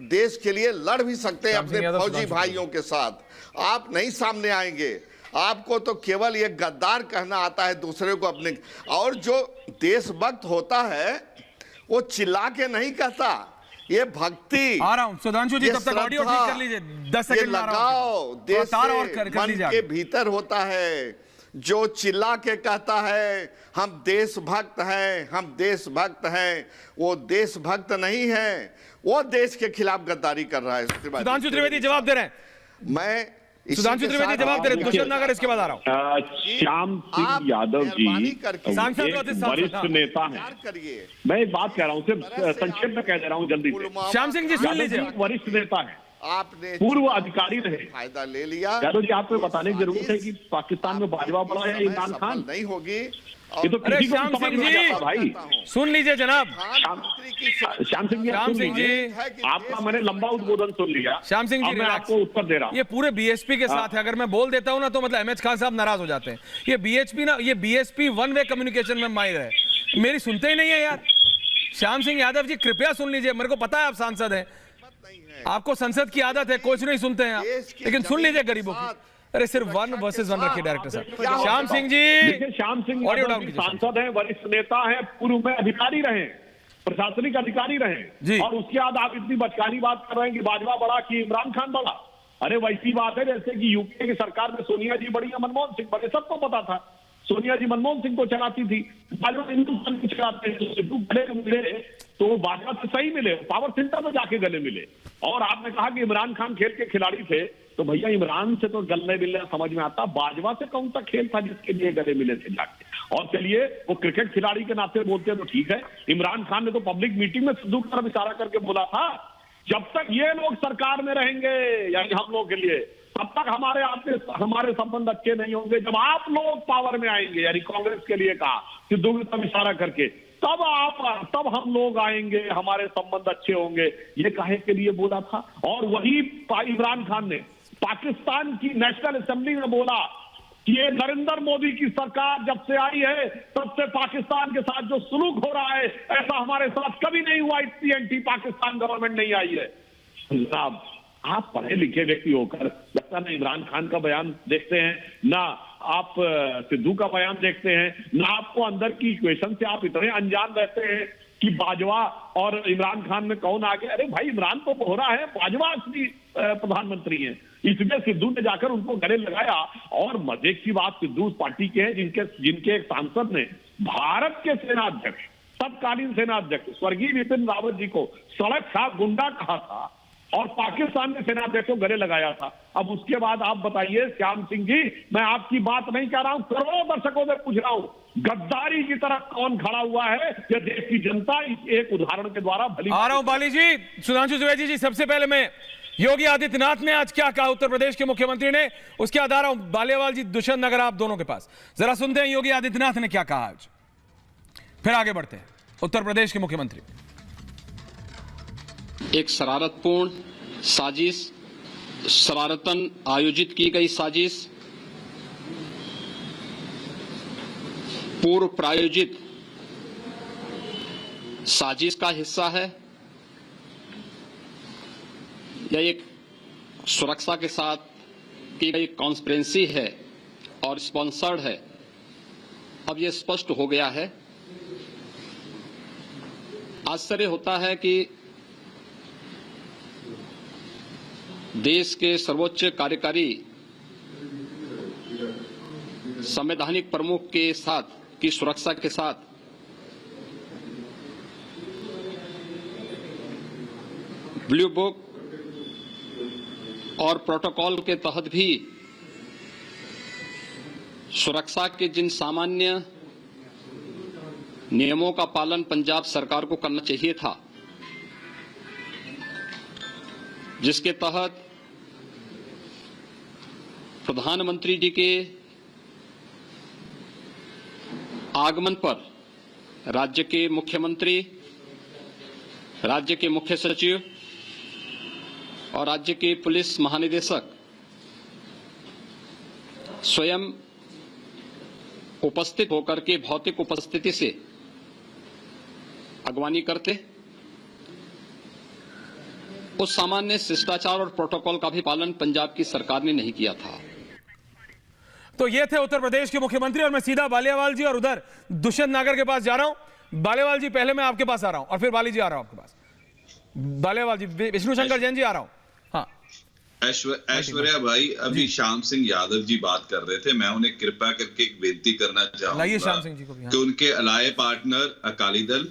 देश के लिए लड़ भी सकते हैं अपने फौजी भाइयों के साथ। आप नहीं सामने आएंगे। आपको तो केवल ये गद्दार कहना आता है दूसरे को अपने। और जो देशभक्त होता है वो चिल्ला के नहीं कहता, ये भक्ति। आ रहा हूं सुधांशु जी, तब तक ऑडियो ठीक कर लीजिए, 10 सेकंड लगाओ, देश से मन के भीतर होता है। जो चिल्ला के कहता है हम देशभक्त हैं, हम देशभक्त हैं, वो देशभक्त नहीं है, वो देश के खिलाफ गद्दारी कर रहा है। सुधांशु त्रिवेदी जवाब दे रहे हैं। सुधांशु त्रिवेदी जवाब दे रहे हैं, क्वेश्चन नगर, इसके बाद आ रहा हूं। श्याम सिंह यादव जी सांसद वरिष्ठ नेता हैं। मैं एक बात कह रहा हूं, सिर्फ संक्षेप में कह दे रहा हूं जल्दी से। श्याम सिंह जी सुन लीजिए, वरिष्ठ नेता है, आपने पूर्व अधिकारी रहे, फायदा ले लिया। यादव जी, आपको बताने की जरूरत है कि पाकिस्तान में बाजवा बड़ा है इमरान खान नहीं होगी। ये तो अरे श्याम सिंह जी भाई सुन लीजिए जनाब। श्याम सिंह जी, आपका मैंने लंबा उद्बोधन सुन लिया। श्याम सिंह जी, मैं आपको उत्तर दे रहा हूं। ये पूरे बीएसपी के साथ है, अगर मैं बोल देता हूं ना तो मतलब एमएच खान साहब नाराज हो जाते हैं। ये बीएसपी वन वे कम्युनिकेशन में माहिर है, मेरी सुनते ही नहीं है यार। श्याम सिंह यादव जी कृपया सुन लीजिए, मेरे को पता है आप सांसद हैं, आपको संसद की आदत है, कुछ नहीं सुनते हैं आप, लेकिन सुन लीजिए गरीबों की। अरे सिर्फ 1 वर्सेस 1 रखिए डायरेक्टर साहब। श्याम सिंह जी, श्याम सिंह सांसद हैं, वरिष्ठ नेता हैं, पूर्व में अधिकारी रहे, प्रशासनिक अधिकारी रहे, और उसके बाद आप इतनी बचकानी बात कर रहे हैं कि बाजवा बड़ा कि इमरान खान बड़ा। अरे वैसी बात है जैसे कि यूपीए की सरकार में सोनिया जी बड़ी या मनमोहन सिंह बड़े, सबको पता था। सोनिया जी मनमोहन सिंह को चलाती थी, बाजवा हिंदुस्तान को चलाते हैं। सिद्धू गले मिले तो वो बाजवा से सही मिले, पावर सेंटर में जाके गले मिले। और आपने कहा कि इमरान खान खेल के खिलाड़ी थे, तो भैया इमरान से तो गले मिलने समझ में आता, बाजवा से कौन सा खेल था जिसके लिए गले मिले थे जाके। और चलिए, वो क्रिकेट खिलाड़ी के नाते बोलते हैं तो ठीक है। इमरान खान ने तो पब्लिक मीटिंग में सिद्धू की तरफ इशारा करके बोला था, जब तक ये लोग सरकार में रहेंगे, यानी हम लोग के लिए, तब तक हमारे संबंध अच्छे नहीं होंगे। जब आप लोग पावर में आएंगे, यानी कांग्रेस के लिए कहा सिद्धू की तरफ इशारा करके, तब हम लोग आएंगे, हमारे संबंध अच्छे होंगे। ये काहे के लिए बोला था। और वही इमरान खान ने पाकिस्तान की नेशनल असेंबली में बोला कि ये नरेंद्र मोदी की सरकार जब से आई है, तब से पाकिस्तान के साथ जो सुलूक हो रहा है, ऐसा हमारे साथ कभी नहीं हुआ। इतनी एंटी पाकिस्तान गवर्नमेंट नहीं आई है। जनाब, आप पढ़े लिखे व्यक्ति होकर लगता ना इमरान खान का बयान देखते हैं, ना आप सिद्धू का बयान देखते हैं, ना आपको अंदर की इक्वेशन से आप इतने अनजान रहते हैं कि बाजवा और इमरान खान में कौन आगे। अरे भाई, इमरान तो बोहरा है, बाजवा असली प्रधानमंत्री हैं, इसलिए सिद्धू ने जाकर उनको गले लगाया। और मजे की बात, सिद्धू उस पार्टी के हैं जिनके एक सांसद ने भारत के सेनाध्यक्ष, तत्कालीन सेनाध्यक्ष स्वर्गीय बिपिन रावत जी को सड़क छाप गुंडा कहा था। और पाकिस्तान ने सेनाध्यक्ष को गले लगाया था। अब उसके बाद आप बताइए श्याम सिंह जी, मैं आपकी बात नहीं कह रहा हूं, करोड़ों दर्शकों से पूछ रहा हूं, गद्दारी की तरह कौन खड़ा हुआ है? यह देश की जनता इस एक उदाहरण के द्वारा भली। आ रहा हूं बाली जी, सुधांशु द्विवेदी जी। सबसे पहले मैं योगी आदित्यनाथ ने आज क्या कहा उत्तर प्रदेश के मुख्यमंत्री ने, उसके आधार हूं बालियावाल जी, दुष्यंत नगर, आप दोनों के पास जरा सुनते हैं योगी आदित्यनाथ ने क्या कहा आज, फिर आगे बढ़ते हैं। उत्तर प्रदेश के मुख्यमंत्री। एक शरारतपूर्ण साजिश, शरारतन आयोजित की गई साजिश, पूर्व प्रायोजित साजिश का हिस्सा है। यह एक सुरक्षा के साथ की गई कॉन्स्पिरेंसी है और स्पॉन्सर्ड है। अब यह स्पष्ट हो गया है। आश्चर्य होता है कि देश के सर्वोच्च कार्यकारी संवैधानिक प्रमुख के साथ की सुरक्षा के साथ ब्लू बुक और प्रोटोकॉल के तहत भी सुरक्षा के जिन सामान्य नियमों का पालन पंजाब सरकार को करना चाहिए था, जिसके तहत प्रधानमंत्री जी के आगमन पर राज्य के मुख्यमंत्री, राज्य के मुख्य सचिव और राज्य के पुलिस महानिदेशक स्वयं उपस्थित होकर के भौतिक उपस्थिति से अगवानी करते, उस सामान्य शिष्टाचार और प्रोटोकॉल का भी पालन पंजाब की सरकार ने नहीं किया था। तो ये थे उत्तर प्रदेश के मुख्यमंत्री, और मैं सीधा बालियावाल जी और उधर दुष्यंत नागर के पास जा रहा हूं। बालियावाल जी पहले मैं आपके पास आ रहा हूं और फिर बाली जी आ रहा हूं आपके पास। बालियावाल जी, विष्णु शंकर जैन जी आ रहा हूं। हाँ, ऐश्वर्या भाई, अभी श्याम सिंह यादव जी बात कर रहे थे, मैं उन्हें कृपया करके एक बेनती करना चाहूंगा श्याम सिंह जी को भी। हाँ। कि उनके अलाय पार्टनर अकाली दल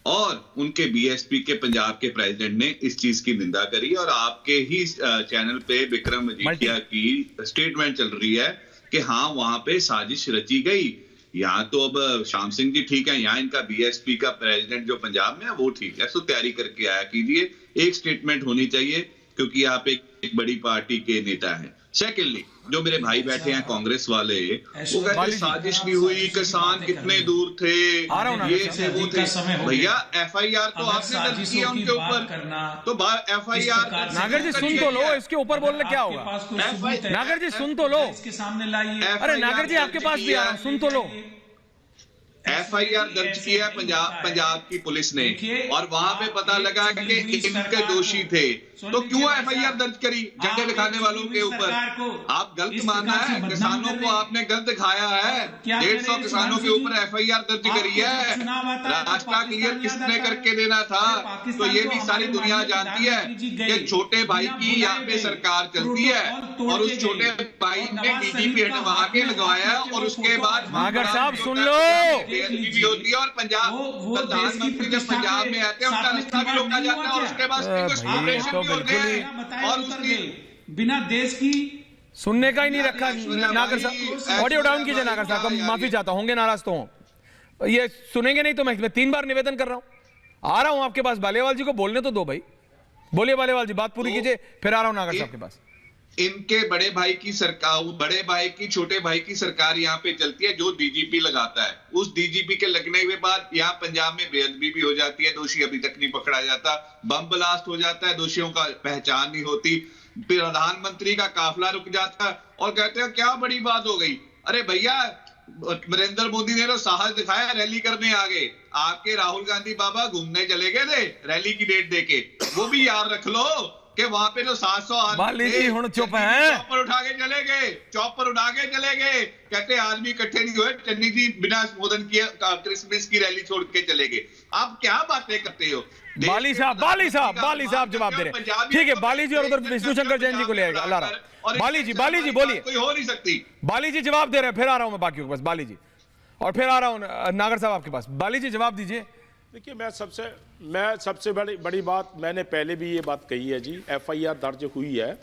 और उनके बीएसपी के पंजाब के प्रेसिडेंट ने इस चीज की निंदा करी, और आपके ही चैनल पे विक्रम मजीठिया की स्टेटमेंट चल रही है कि हाँ वहां पे साजिश रची गई। यहाँ तो अब श्याम सिंह जी ठीक है, यहाँ इनका बीएसपी का प्रेसिडेंट जो पंजाब में है वो ठीक है, तो तैयारी करके आया कीजिए। एक स्टेटमेंट होनी चाहिए क्योंकि आप एक बड़ी पार्टी के नेता हैं। सेकेंडली, जो मेरे भाई बैठे हैं कांग्रेस वाले, वो कहते साजिश नहीं हुई, किसान कितने दूर थे, ये थे वो थे। भैया एफआईआर तो आपने दर्ज किया उनके ऊपर, तो एफआईआर नागर जी सुन तो लो, इसके ऊपर बोलने क्या होगा? नागर जी सुन तो लो, इसके सामने लाइए। अरे नागर जी आपके पास भी आ रहा हूं, सुन तो लो। एफआईआर दर्ज किया पंजाब की पुलिस ने, और वहां पे पता लगा कि इनके दोषी थे, तो क्यों एफआईआर दर्ज करी झंडे दिखाने वालों के ऊपर? आप गलत माना है, किसानों को आपने गलत दिखाया है। 150 किसानों के ऊपर एफआईआर दर्ज करी है। रास्ता क्लियर किसने करके देना था? तो ये भी सारी दुनिया जानती है कि छोटे भाई की यहाँ पे सरकार चलती है, और उस छोटे भाई ने डीजीपी हटवा के लगवाया, और उसके बाद नागर साहब सुन लो, भी होती है। और पंजाब प्रधानमंत्री जब पंजाब में आते हैं उनका रिश्ता भी रोका जाता है, और उसके बाद ऑपरेशन भी होते हैं, और उसकी बिना देश की सुनने का ही नहीं रखा। नागर साहब ऑडियो डाउन कीजिए। नागर साहब माफी चाहता हूं, होंगे नाराज तो हो, ये सुनेंगे नहीं तो मैं 3 बार निवेदन कर रहा हूं। आ रहा हूं आपके पास, बालियावाल जी को बोलने तो दो भाई। बोलिए बालियावाल जी, बात पूरी कीजिए, फिर आ रहा हूं नागर साहब के पास। इनके बड़े भाई की सरकार, बड़े भाई की छोटे भाई की सरकार यहाँ पे चलती है, जो डीजीपी लगाता है। उस डीजीपी के लगने के बाद यहाँ पंजाब में बेअदबी भी हो जाती है, दोषी अभी तक नहीं पकड़ा जाता, बम ब्लास्ट हो जाता है, दोषियों का पहचान नहीं होती, प्रधानमंत्री का काफिला रुक जाता है, और कहते हैं क्या बड़ी बात हो गई। अरे भैया, नरेंद्र मोदी ने तो साहस दिखाया, रैली करने आ गए। आपके राहुल गांधी बाबा घूमने चले गए थे रैली की डेट देके, वो भी याद रख लो कि वहां पे जो 700 आदमी चुप है, चौपर उठा के चले गए, चौपर उठा के चले गए, कहते आदमी इकट्ठे नहीं हुए, चन्नी जी बिना संबोधन किए क्रिसमस की रैली छोड़ के चले गए। आप क्या बातें करते हो? बाली साहब जवाब दे रहे हैं। ठीक है, बाली जी और उधर विष्णु शंकर जैन जी को ले आएगा। अल्लाह रहा। बाली जी बोलिए। कोई हो नहीं सकती। बाली जी जवाब दे रहे हैं, फिर आ रहा हूं मैं बाकी के पास। बाली जी, और फिर आ रहा हूं नागर साहब आपके पास। बाली जी जवाब दीजिए, देखिए, मैं सबसे बड़ी बात, मैंने पहले भी ये बात कही है जी, एफआईआर दर्ज हुई है,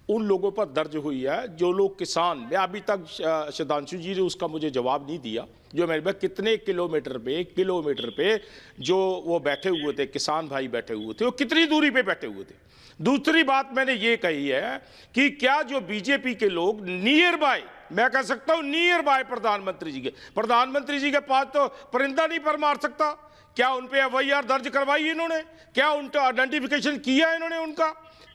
उन लोगों पर दर्ज हुई है जो लोग किसान, मैं अभी तक सुधांशु जी ने उसका मुझे जवाब नहीं दिया, जो मेरे पास कितने किलोमीटर पे जो वो बैठे हुए थे, किसान भाई बैठे हुए थे, वो कितनी दूरी पे बैठे हुए थे। दूसरी बात मैंने ये कही है कि क्या जो बीजेपी के लोग नियर बाय, मैं कह सकता हूं नियर बाय प्रधानमंत्री जी के पास तो परिंदा नहीं पर मार सकता, क्या उन पे एफआईआर दर्ज करवाई इन्होंने? क्या उनका आइडेंटिफिकेशन किया इन्होंने? उनका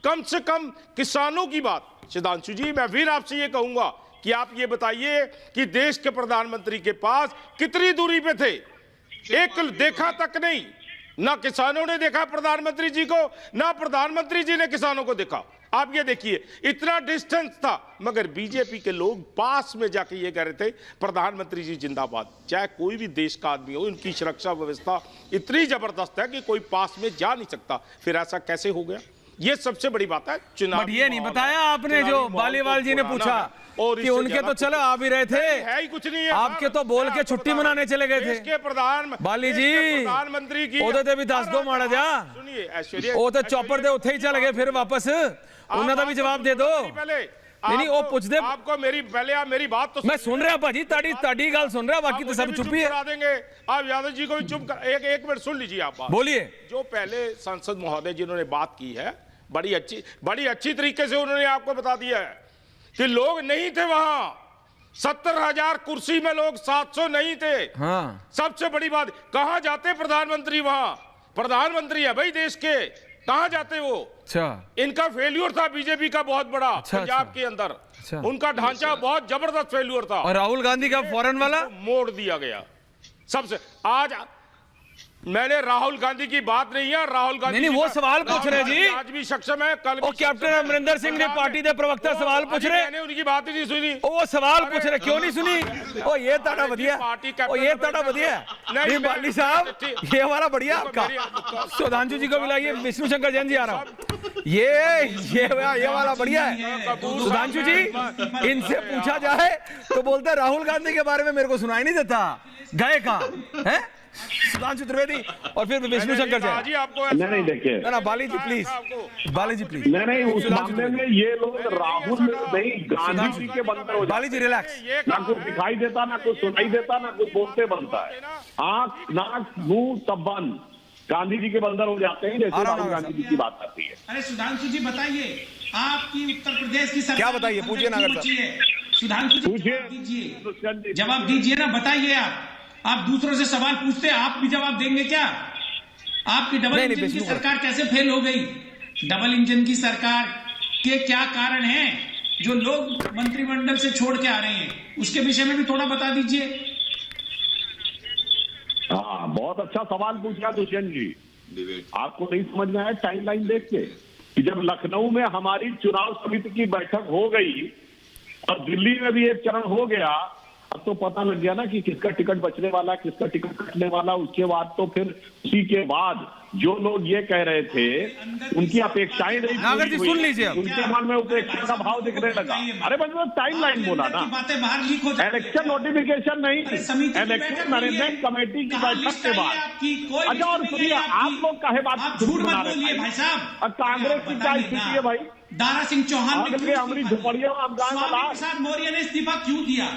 कम से कम किसानों की बात। सुधांशु जी, मैं फिर आपसे ये कहूंगा कि आप ये बताइए कि देश के प्रधानमंत्री के पास कितनी दूरी पे थे? एक देखा तक नहीं, ना किसानों ने देखा प्रधानमंत्री जी को, ना प्रधानमंत्री जी ने किसानों को देखा। आप ये देखिए, इतना डिस्टेंस था, मगर बीजेपी के लोग पास में जाके ये कह रहे थे प्रधानमंत्री जी जिंदाबाद। चाहे कोई भी देश का आदमी हो, इनकी सुरक्षा व्यवस्था इतनी जबरदस्त है कि कोई पास में जा नहीं सकता। फिर ऐसा कैसे हो गया? ये सबसे बड़ी बात है। चुनाव ये नहीं बताया आपने, जो बालीवाल जी ने पूछा कि उनके तो चलो आ भी रहे थे, है ही कुछ नहीं है, आपके तो बोल के छुट्टी मनाने चले गए थे। बाली जी प्रधानमंत्री की ਉਹਦੇ ਤੇ ਵੀ ਦੱਸ ਦੋ ਮਾੜਾ ਜਾ, सुनिए ऐश्वर्या, ਉਹ ਤੇ ਚੌਪਰ ਦੇ ਉੱਥੇ ਹੀ ਚਲੇ ਗਏ ਫਿਰ ਵਾਪਸ, ਉਹਨਾਂ ਦਾ ਵੀ ਜਵਾਬ ਦੇ ਦਿਓ। नहीं ਉਹ ਪੁੱਛਦੇ, आपको मेरी बात तो मैं सुन रहा भाजी, ताड़ी गल सुन रहा, बाकी तो सब चुप ही है। करा देंगे आप, यादव जी को भी चुप कर, एक मिनट सुन लीजिए आप बात। बोलिए। जो पहले सांसद महोदय जिन्होंने बात की है, बड़ी अच्छी तरीके से उन्होंने आपको बता दिया है कि लोग नहीं थे वहां, 70,000 कुर्सी में लोग 700 नहीं थे। हाँ। सबसे बड़ी बात, कहां जाते प्रधानमंत्री? वहां प्रधानमंत्री है भाई देश के, कहां जाते वो? अच्छा, इनका फेल्यूर था बीजेपी का बहुत बड़ा। पंजाब के अंदर उनका ढांचा बहुत जबरदस्त फेल्यूर था, और राहुल गांधी का फॉरेन वाला मोड़ दिया गया। सबसे आज मैंने राहुल गांधी की बात नहीं है, राहुल गांधी नहीं, वो सवाल पूछ रहे जी, आज भी सक्षम है, कल भी कैप्टन अमरिंदर सिंह ने पार्टी के प्रवक्ता सवाल पूछ रहे, मैंने उनकी बात ही नहीं सुनी। वो सवाल पूछ रहे, क्यों नहीं सुनी? ओ ये ताड़ा बढ़िया, ओ ये ताड़ा बढ़िया। नहीं बाली साहब, ये हमारा बढ़िया आपका। सुधांशु जी को बुलाइए, विष्णु शंकर जैन जी आ रहा हूँ। ये वाला बढ़िया है। सुधांशु जी, इनसे पूछा जाए तो बोलते राहुल गांधी के बारे में मेरे को सुनाई नहीं देता, गए कहां है? सुधांशु त्रिवेदी और फिर विष्णु शंकर जैन। नहीं देखिए, ना बाली जी प्लीज, बाली जी प्लीज। नहीं, उस मामले में ये लोग राहुल नहीं, गांधी जी के बंदर हो जाते। बाली जी रिलैक्स, ना कुछ दिखाई देता, ना कुछ सुनाई देता, ना कुछ बोलते बनता है, आंख नाक मुंह सब बंद, गांधी जी के बंदर हो जाते हैं जैसे राहुल गांधी जी की बात करती है। अरे सुधांशु जी बताइए, आपकी उत्तर प्रदेश की सरकार क्या बताइए, पूछिए नागर साहब। सुधांशु जी पूछिए, जवाब दीजिए ना, बताइए। आप दूसरों से सवाल पूछते, आप भी जवाब देंगे क्या? आपकी डबल इंजन की सरकार कैसे फेल हो गई? डबल इंजन की सरकार के क्या कारण हैं जो लोग मंत्रिमंडल से छोड़ के आ रहे हैं, उसके विषय में भी थोड़ा बता दीजिए। हाँ, बहुत अच्छा सवाल पूछा दुष्यंत जी। आपको नहीं समझ में आया टाइमलाइन देख के कि जब लखनऊ में हमारी चुनाव समिति की बैठक हो गई और दिल्ली में भी एक चरण हो गया, अब तो पता लग गया ना कि किसका टिकट बचने वाला, किसका टिकट कटने वाला। उसके बाद तो फिर उसी के बाद जो लोग ये कह रहे थे उनकी अपेक्षाएं नहीं नागर जी सुन लीजिए, उनके मन में उपेक्षा का भाव दिखने लगा। अरे बस टाइम लाइन बोला ना, इलेक्शन नोटिफिकेशन नहीं, इलेक्शन मैनेजमेंट कमेटी की बैठक के बाद। अच्छा, और सुनिए, आप लोग काहे बात बना रहे हैं भाई साहब? और कांग्रेस की क्या स्थिति है भाई? दारा सिंह चौहान ने हमारी झुपड़ियों अफगान प्रसाद मौर्य ने इस्तीफा क्यों दिया?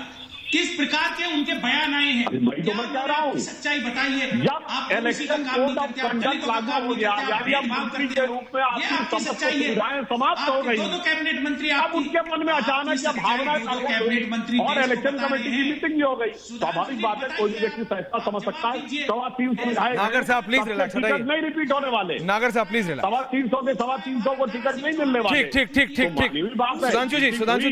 किस प्रकार के उनके बयान आए हैं? मैं तो मैं कह रहा हूँ, सच्चाई बताइए। जब इलेक्शन कोड ऑफ कंडक्ट लागू हो गया, यानी अब मंत्री के रूप में आपकी समस्त सुविधाएं समाप्त हो गई, तो कैबिनेट मंत्री अब उनके मन में अचानक जब भावना कैबिनेट मंत्री और इलेक्शन कमेटी की मीटिंग भी हो गई, स्वाभाविक बात है कोई भी व्यक्ति फैसला समझ सकता है। 325 विधायक नागर साहब प्लीज रिलैक्स, टिकट नहीं रिपीट होने वाले। नागर साहब प्लीज रिलैक्स, 325 में 325 को टिकट नहीं मिलने वाले। ठीक।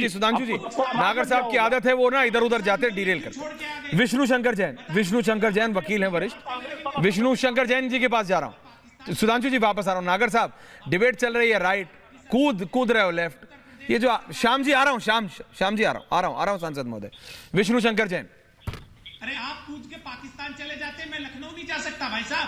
सुधांशु जी, नागर साहब की आदत है वो ना इधर उधर जाते डीरेल करते। विष्णु शंकर जैन वकील हैं वरिष्ठ, विष्णु शंकर जैन जी के पास जा रहा हूं। सुधांशु जी वापस आ रहा हूं। नागर साहब, डिबेट चल रही है, राइट कूद रहे हो लेफ्ट। ये जो श्याम जी आ रहा हूं, श्याम जी आ रहा हूं सांसद महोदय। विष्णु शंकर जैन, अरे आप कूद के पाकिस्तान चले जाते, मैं लखनऊ नहीं जा सकता भाई साहब।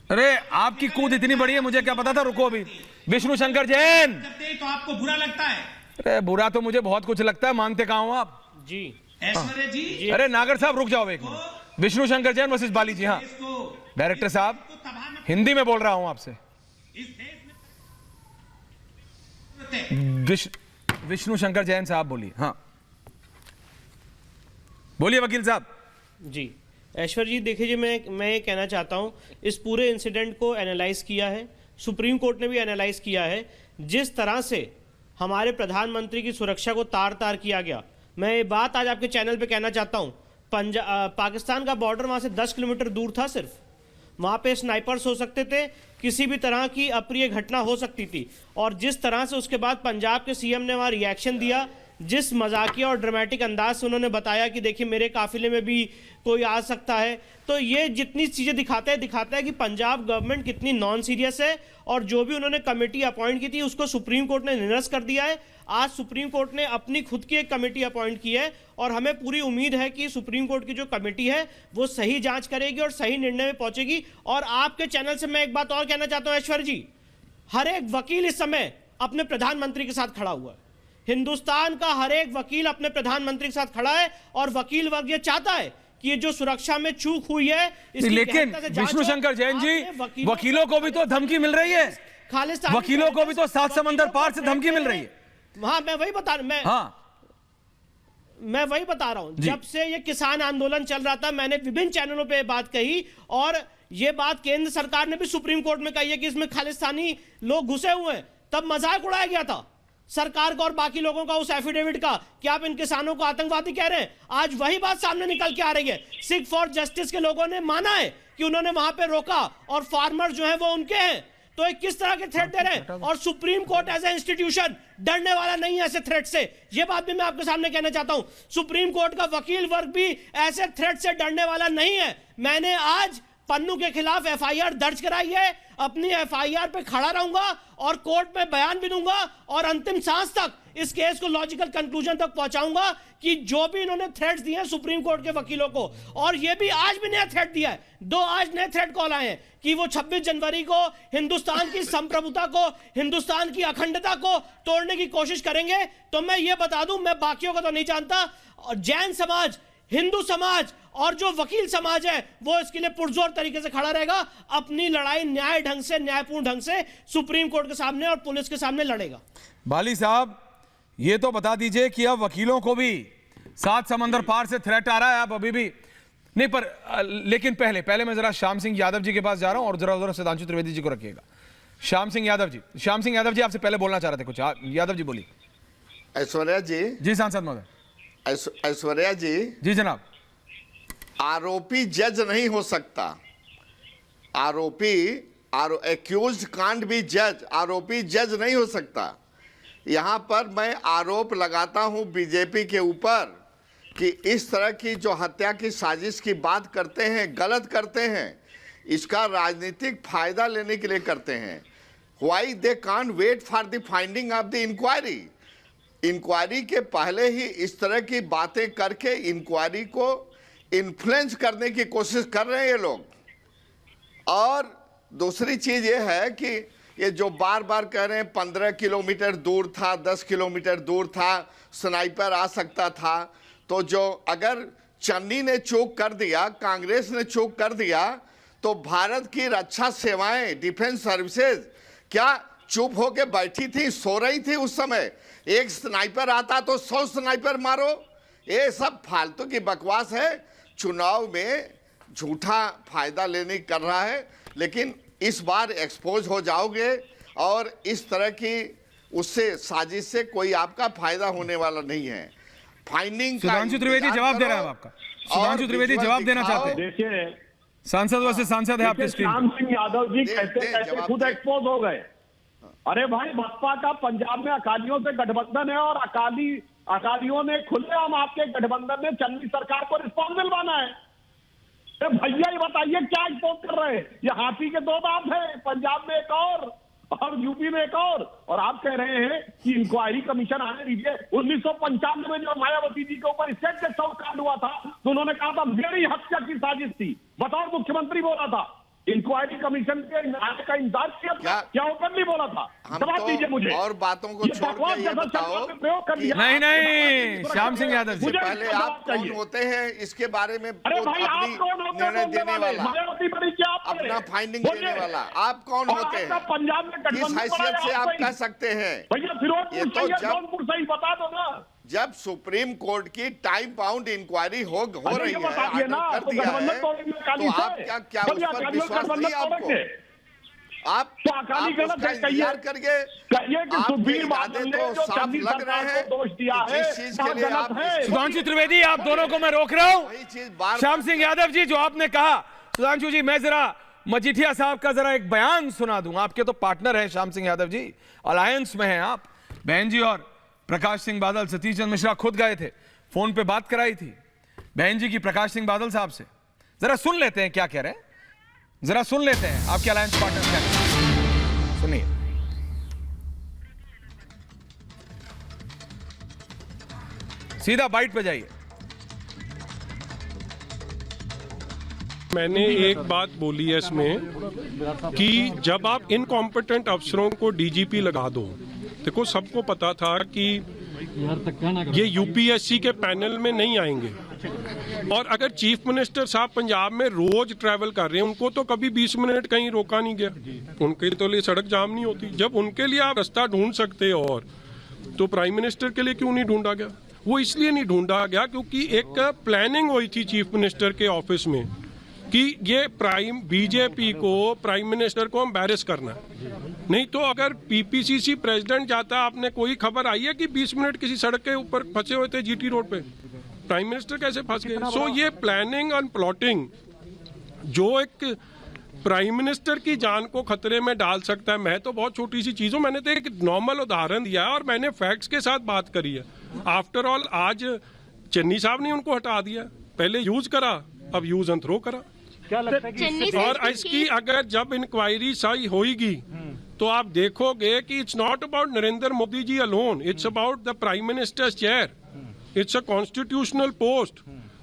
अरे आपकी कूद इतनी बड़ी है, मुझे क्या पता था, रुको अभी। विष्णु शंकर जैन, तो आपको बुरा लगता है? अरे बुरा तो मुझे बहुत कुछ लगता है, मानते कहां हो आप जी? ऐश्वर्या जी, अरे नागर साहब रुक जाओ एक मिनट। विष्णु शंकर जैन वर्सेस बाली जी। हाँ डायरेक्टर साहब, सभा में हिंदी में बोल रहा हूं आपसे। इस देश में विष्णु शंकर जैन साहब बोलिए। हाँ बोलिए वकील साहब। जी ऐश्वर्य जी, देखिए जी, मैं ये कहना चाहता हूं, इस पूरे इंसिडेंट को एनालाइज किया है, सुप्रीम कोर्ट ने भी एनालाइज किया है। जिस तरह से हमारे प्रधानमंत्री की सुरक्षा को तार तार किया गया, मैं ये बात आज आपके चैनल पे कहना चाहता हूं। पाकिस्तान का बॉर्डर वहां से 10 किलोमीटर दूर था सिर्फ, वहां पे स्नाइपर्स हो सकते थे, किसी भी तरह की अप्रिय घटना हो सकती थी। और जिस तरह से उसके बाद पंजाब के सीएम ने वहां रिएक्शन दिया, जिस मजाकिया और ड्रामेटिक अंदाज से उन्होंने बताया कि देखिए मेरे काफिले में भी कोई आ सकता है, तो ये जितनी चीजें दिखाता है कि पंजाब गवर्नमेंट कितनी नॉन सीरियस है। और जो भी उन्होंने कमेटी अपॉइंट की थी उसको सुप्रीम कोर्ट ने निरस्त कर दिया है। आज सुप्रीम कोर्ट ने अपनी खुद की एक कमेटी अपॉइंट की है और हमें पूरी उम्मीद है कि सुप्रीम कोर्ट की जो कमेटी है वो सही जांच करेगी और सही निर्णय में पहुंचेगी। और आपके चैनल से मैं एक बात और कहना चाहता हूं ऐश्वर्य जी, हर एक वकील इस समय अपने प्रधानमंत्री के साथ खड़ा हुआ है। हिंदुस्तान का हर एक वकील अपने प्रधानमंत्री के साथ खड़ा है और वकील वर्ग ये चाहता है कि ये जो सुरक्षा में चूक हुई है, लेकिन विष्णु शंकर जैन जी, वकीलों को भी तो धमकी मिल रही है, खालिस्तान वकीलों को भी तो 7 समंदर पार से धमकी मिल रही है। हाँ मैं वही बता रहा हूं, जब से ये किसान आंदोलन चल रहा था मैंने विभिन्न चैनलों पे बात कही और ये बात केंद्र सरकार ने भी सुप्रीम कोर्ट में कही है कि इसमें खालिस्तानी लोग घुसे हुए हैं। तब मजाक उड़ाया गया था सरकार का और बाकी लोगों का उस एफिडेविट का कि आप इन किसानों को आतंकवादी कह रहे हैं। आज वही बात सामने निकल के आ रही है। सिख फॉर जस्टिस के लोगों ने माना है कि उन्होंने वहां पे रोका और फार्मर जो है वो उनके हैं। तो ये किस तरह के थ्रेट दे रहे हैं? और Supreme Court as a institution डरने वाला नहीं है ऐसे थ्रेट से। ये बात भी मैं आपके सामने कहना चाहता हूं। सुप्रीम कोर्ट का वकील वर्ग भी ऐसे थ्रेट से डरने वाला नहीं है। मैंने आज पन्नू के खिलाफ एफआईआर दर्ज कराई है, अपनी एफआईआर पे खड़ा रहूंगा और कोर्ट में बयान भी दूंगा और अंतिम सांस तक इस केस को लॉजिकल कंक्लूजन तक पहुंचाऊंगा कि जो भी इन्होंने थ्रेट्स दिए हैं सुप्रीम कोर्ट के वकीलों को, और ये भी आज भी नया थ्रेट दिया है, 2 आज नए थ्रेट कॉल आए हैं कि वो 26 जनवरी को हिंदुस्तान की संप्रभुता को, हिंदुस्तान की अखंडता को तोड़ने की कोशिश करेंगे। तो मैं ये बता दूं, मैं बाकियों को तो नहीं जानता, और जैन समाज, हिंदू समाज और जो वकील समाज है वो इसके लिए पुरजोर तरीके से खड़ा रहेगा। अपनी लड़ाई न्याय ढंग से, न्यायपूर्ण ढंग से सुप्रीम कोर्ट के सामने और पुलिस के सामने लड़ेगा। बाली साहब, ये तो बता दीजिए कि अब वकीलों को भी 7 समंदर पार से थ्रेट आ रहा है। आप अभी भी नहीं, पर लेकिन पहले मैं जरा श्याम सिंह यादव जी के पास जा रहा हूं और जरा उधर सुधांशु त्रिवेदी जी को रखिएगा। श्याम सिंह यादव जी आपसे पहले बोलना चाह रहे थे कुछ। यादव जी बोलिए। ऐश्वर्या जी। जी सांसद महोदय। ऐश्वर्या जी। जी जनाब। आरोपी जज नहीं हो सकता। एक्यूज्ड कांट बी जज। आरोपी जज नहीं हो सकता। यहां पर मैं आरोप लगाता हूं बीजेपी के ऊपर कि इस तरह की जो हत्या की साजिश की बात करते हैं, गलत करते हैं, इसका राजनीतिक फायदा लेने के लिए करते हैं। Why they can't wait for the finding of the inquiry. Inquiry के पहले ही इस तरह की बातें करके इंक्वायरी को इन्फ्लुएंस करने की कोशिश कर रहे हैं ये लोग। और दूसरी चीज ये है कि ये जो बार बार कह रहे हैं 15 किलोमीटर दूर था, 10 किलोमीटर दूर था, स्नाइपर आ सकता था, तो जो अगर चन्नी ने चूक कर दिया, कांग्रेस ने चूक कर दिया, तो भारत की रक्षा सेवाएं, डिफेंस सर्विसेज क्या चुप होके बैठी थी, सो रही थी उस समय? एक स्नाइपर आता तो 100 स्नाइपर मारो। ये सब फालतू की बकवास है। चुनाव में झूठा फायदा लेने कर रहा है, लेकिन इस बार एक्सपोज हो जाओगे और इस तरह की उससे साजिश से कोई आपका फायदा होने वाला नहीं है। फाइंडिंग सुधांशु त्रिवेदी जवाब दे रहा है आपका। सुधांशु त्रिवेदी जवाब देना चाहते हैं। देखिए, सांसद वैसे सांसद है आपके स्क्रीन। श्याम सिंह यादव जी कहते खुद एक्सपोज हो गए। अरे भाई, बसपा का पंजाब में अकालियों से गठबंधन है और अकालियों ने खुलेआम आपके गठबंधन में चन्नी सरकार को रिस्पॉन्सिबल माना है। तो भैया ये बताइए क्या एक्सपोज कर रहे हैं? ये हाथी के 2 दांत हैं, पंजाब में एक और यूपी में एक और आप कह रहे हैं कि इंक्वायरी कमीशन आने दीजिए। 1995 में जो मायावती जी के ऊपर स्टेट के कांड हुआ था तो उन्होंने कहा था मेरी हत्या की साजिश थी, बतौर मुख्यमंत्री बोला था। इंक्वायरी कमीशन के आने का इंतजार किया था? क्या ओपनली बोला था? जवाब दीजिए मुझे। और बातों को छोड़ के ये बताओ प्रयोग कर दिया। नहीं श्याम सिंह यादव जी, पहले आप कौन होते हैं इसके बारे में अरे भाई आप कौन होते हैं निर्णय देने वाला, मायावती बड़ी क्या अपना फाइंडिंग देने वाला आप कौन होते हैं? पंजाब में किस हैसियत से आप कह सकते हैं? भैया फिरोजपुर सही है, जौनपुर सही, बता दो ना। जब सुप्रीम कोर्ट की टाइम बाउंड इंक्वायरी हो रही है, ऑर्डर कर दिया है, तो आप क्या उस पर विश्वास नहीं आपको? आप अकाली गलत है, इंतजार करके आपके इरादे तो साफ लग रहे हैं दोष दिया है, जिस चीज के लिए आप सुधांशु त्रिवेदी आप दोनों को मैं रोक रहा हूँ। वही चीज बार श्याम सिंह यादव जी जो आपने कहा, सुधांशु जी मैं जरा मजीठिया साहब का जरा एक बयान सुना दूं। आपके तो पार्टनर हैं श्याम सिंह यादव जी, अलायंस में हैं आप। बहन जी और प्रकाश सिंह बादल, सतीश चंद्र मिश्रा खुद गए थे, फोन पे बात कराई थी बहन जी की प्रकाश सिंह बादल साहब से। जरा सुन लेते हैं क्या कह रहे हैं, जरा सुन लेते हैं आपके अलायंस पार्टनर क्या कह रहे हैं, सुनिए। सीधा बाइट पे जाइए। मैंने एक बात बोली है इसमें कि जब आप इनकॉम्पिटेंट अफसरों को डीजीपी लगा दो, देखो सबको पता था कि ये यूपीएससी के पैनल में नहीं आएंगे, और अगर चीफ मिनिस्टर साहब पंजाब में रोज ट्रैवल कर रहे हैं, उनको तो कभी 20 मिनट कहीं रोका नहीं गया, उनके तो लिए सड़क जाम नहीं होती। जब उनके लिए आप रास्ता ढूंढ सकते हो, और तो प्राइम मिनिस्टर के लिए क्यों नहीं ढूंढा गया? वो इसलिए नहीं ढूंढा गया क्योंकि एक प्लानिंग हुई थी चीफ मिनिस्टर के ऑफिस में कि ये बीजेपी को, प्राइम मिनिस्टर को एम्बैरेस करना है। नहीं तो अगर पीपीसीसी प्रेसिडेंट जाता, आपने कोई खबर आई है कि 20 मिनट किसी सड़क के ऊपर फंसे हुए थे जीटी रोड पे? प्राइम मिनिस्टर कैसे फंस गए? सो ये प्लानिंग और प्लॉटिंग जो एक प्राइम मिनिस्टर की जान को खतरे में डाल सकता है। मैं तो बहुत छोटी सी चीज हूं, मैंने तो एक नॉर्मल उदाहरण दिया और मैंने फैक्ट्स के साथ बात करी है। आफ्टर ऑल आज चन्नी साहब ने उनको हटा दिया, पहले यूज करा, अब यूज एंड थ्रो करा। क्या लगता है कि और इसकी अगर जब इंक्वायरी सही होगी तो आप देखोगे कि it's not about Narendra Modi ji alone, it's about the prime minister's chair, it's a constitutional post,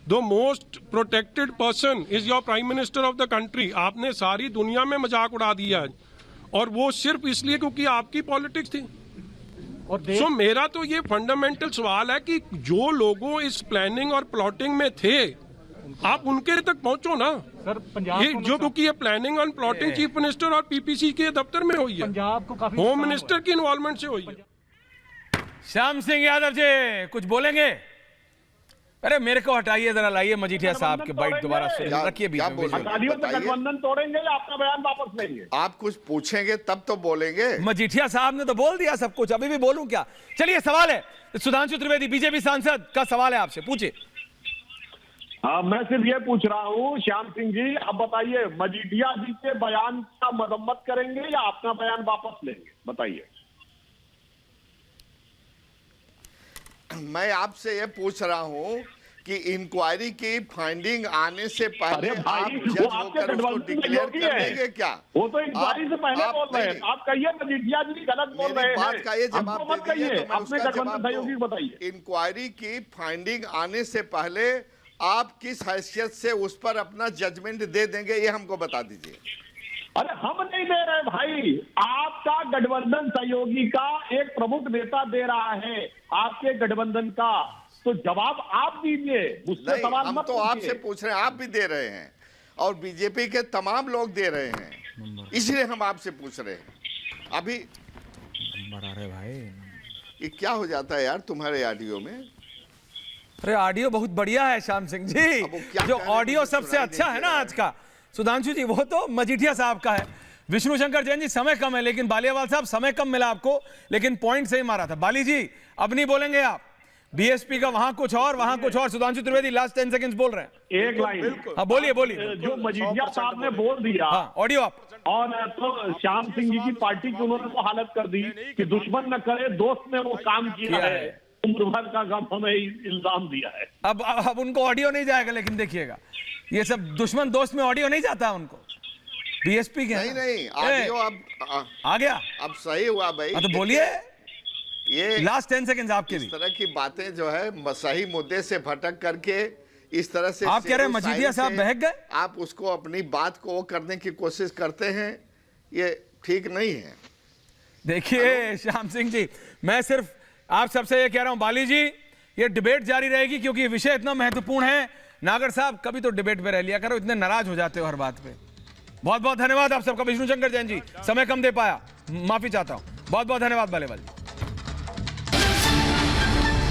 the most protected person is your prime minister of the country. आपने सारी दुनिया में मजाक उड़ा दिया और वो सिर्फ इसलिए क्योंकि आपकी पॉलिटिक्स थी। सो मेरा तो ये फंडामेंटल सवाल है कि जो लोगों इस प्लानिंग और प्लॉटिंग में थे, आप उनके तक पहुंचो ना सर। पंजाब ये जो क्योंकि ये प्लानिंग और प्लॉटिंग चीफ मिनिस्टर और पीपीसी के दफ्तर में हुई है, पंजाब को काफी होम मिनिस्टर की इन्वॉल्वमेंट से हुई है। श्याम सिंह यादव जी कुछ बोलेंगे? अरे मेरे को हटाइए जरा, लाइए मजीठिया साहब के बाइट दोबारा रखिए बीच में। गठबंधन तोड़ेंगे या अपना बयान वापस लेंगे? आप कुछ पूछेंगे तब तो बोलेंगे। मजीठिया साहब ने तो बोल दिया सब कुछ, अभी भी बोलूं क्या? चलिए सवाल है सुधांशु त्रिवेदी बीजेपी सांसद का सवाल है आपसे, पूछिए। हाँ, मैं सिर्फ ये पूछ रहा हूँ श्याम सिंह जी, अब बताइए मजीठिया जी के बयान का मरम्मत करेंगे या अपना बयान वापस लेंगे? बताइए। मैं आपसे ये पूछ रहा हूँ कि इंक्वायरी की फाइंडिंग आने से पहले आप जज होकर उसको डिक्लेयर कर देंगे क्या? वो तो इंक्वायरी से पहले बोल रहे हैं, आप कहिए मजीठिया जी गलत बोल रहे हैं। बात का ये जवाब मत कहिए, अपने गठबंधन सहयोगी बताइए। इंक्वायरी की फाइंडिंग आने से पहले आप किस हैसियत से उस पर अपना जजमेंट दे देंगे, ये हमको बता दीजिए। अरे हम नहीं दे रहे भाई, आपका गठबंधन सहयोगी का एक प्रमुख नेता दे रहा है आपके गठबंधन का, तो जवाब आप दीजिए, मुझसे सवाल मत। हम तो आपसे पूछ रहे हैं, आप भी दे रहे हैं और बीजेपी के तमाम लोग दे रहे हैं, इसलिए हम आपसे पूछ रहे हैं। अभी भाई ये क्या हो जाता है यार तुम्हारे ऑडियो में? अरे ऑडियो बहुत बढ़िया है श्याम सिंह जी, जो ऑडियो सबसे अच्छा है ना आज का सुधांशु जी, वो तो मजीठिया साहब का है। विष्णु शंकर जैन जी समय कम है, लेकिन बालियावाल साहब समय कम मिला आपको, लेकिन पॉइंट सही मारा था। बाली जी अब नहीं बोलेंगे आप, बीएसपी का वहां कुछ और वहां कुछ और। सुधांशु त्रिवेदी लास्ट 10 सेकंड्स बोल रहे हैं, एक लाइन। हाँ बोलिए बोलिए। जो मजीठिया साहब ने बोल दिया, हाँ ऑडियो आप। और तो श्याम सिंह जी की पार्टी की उन्होंने वो हालत कर दी कि दुश्मन न करे दोस्त ने वो काम किया है, उम्र भर का गम हमें इल्जाम दिया है। अब उनको ऑडियो नहीं जाएगा, लेकिन देखिएगा ये सब दुश्मन दोस्त में ऑडियो नहीं जाता उनको, बीएसपी के नहीं ऑडियो अब आ गया, अब सही हुआ भाई। तो बोलिए, ये लास्ट 10 सेकंड्स आपके। इस तरह की बातें जो है सही मुद्दे से भटक करके इस तरह से आप कह रहे हैं मजीदिया साहब बहक गए? आप उसको अपनी बात को करने की कोशिश करते हैं, ये ठीक नहीं है। देखिए श्याम सिंह जी, मैं सिर्फ आप सबसे ये कह रहा हूं, बाली जी ये डिबेट जारी रहेगी क्योंकि विषय इतना महत्वपूर्ण है। नागर साहब कभी तो डिबेट पे रह लिया करो, इतने नाराज हो जाते हो हर बात पे। बहुत बहुत धन्यवाद आप सबका। विष्णु शंकर जैन जी, समय कम दे पाया, माफी चाहता हूं। बहुत बहुत धन्यवाद बालेवाल जी।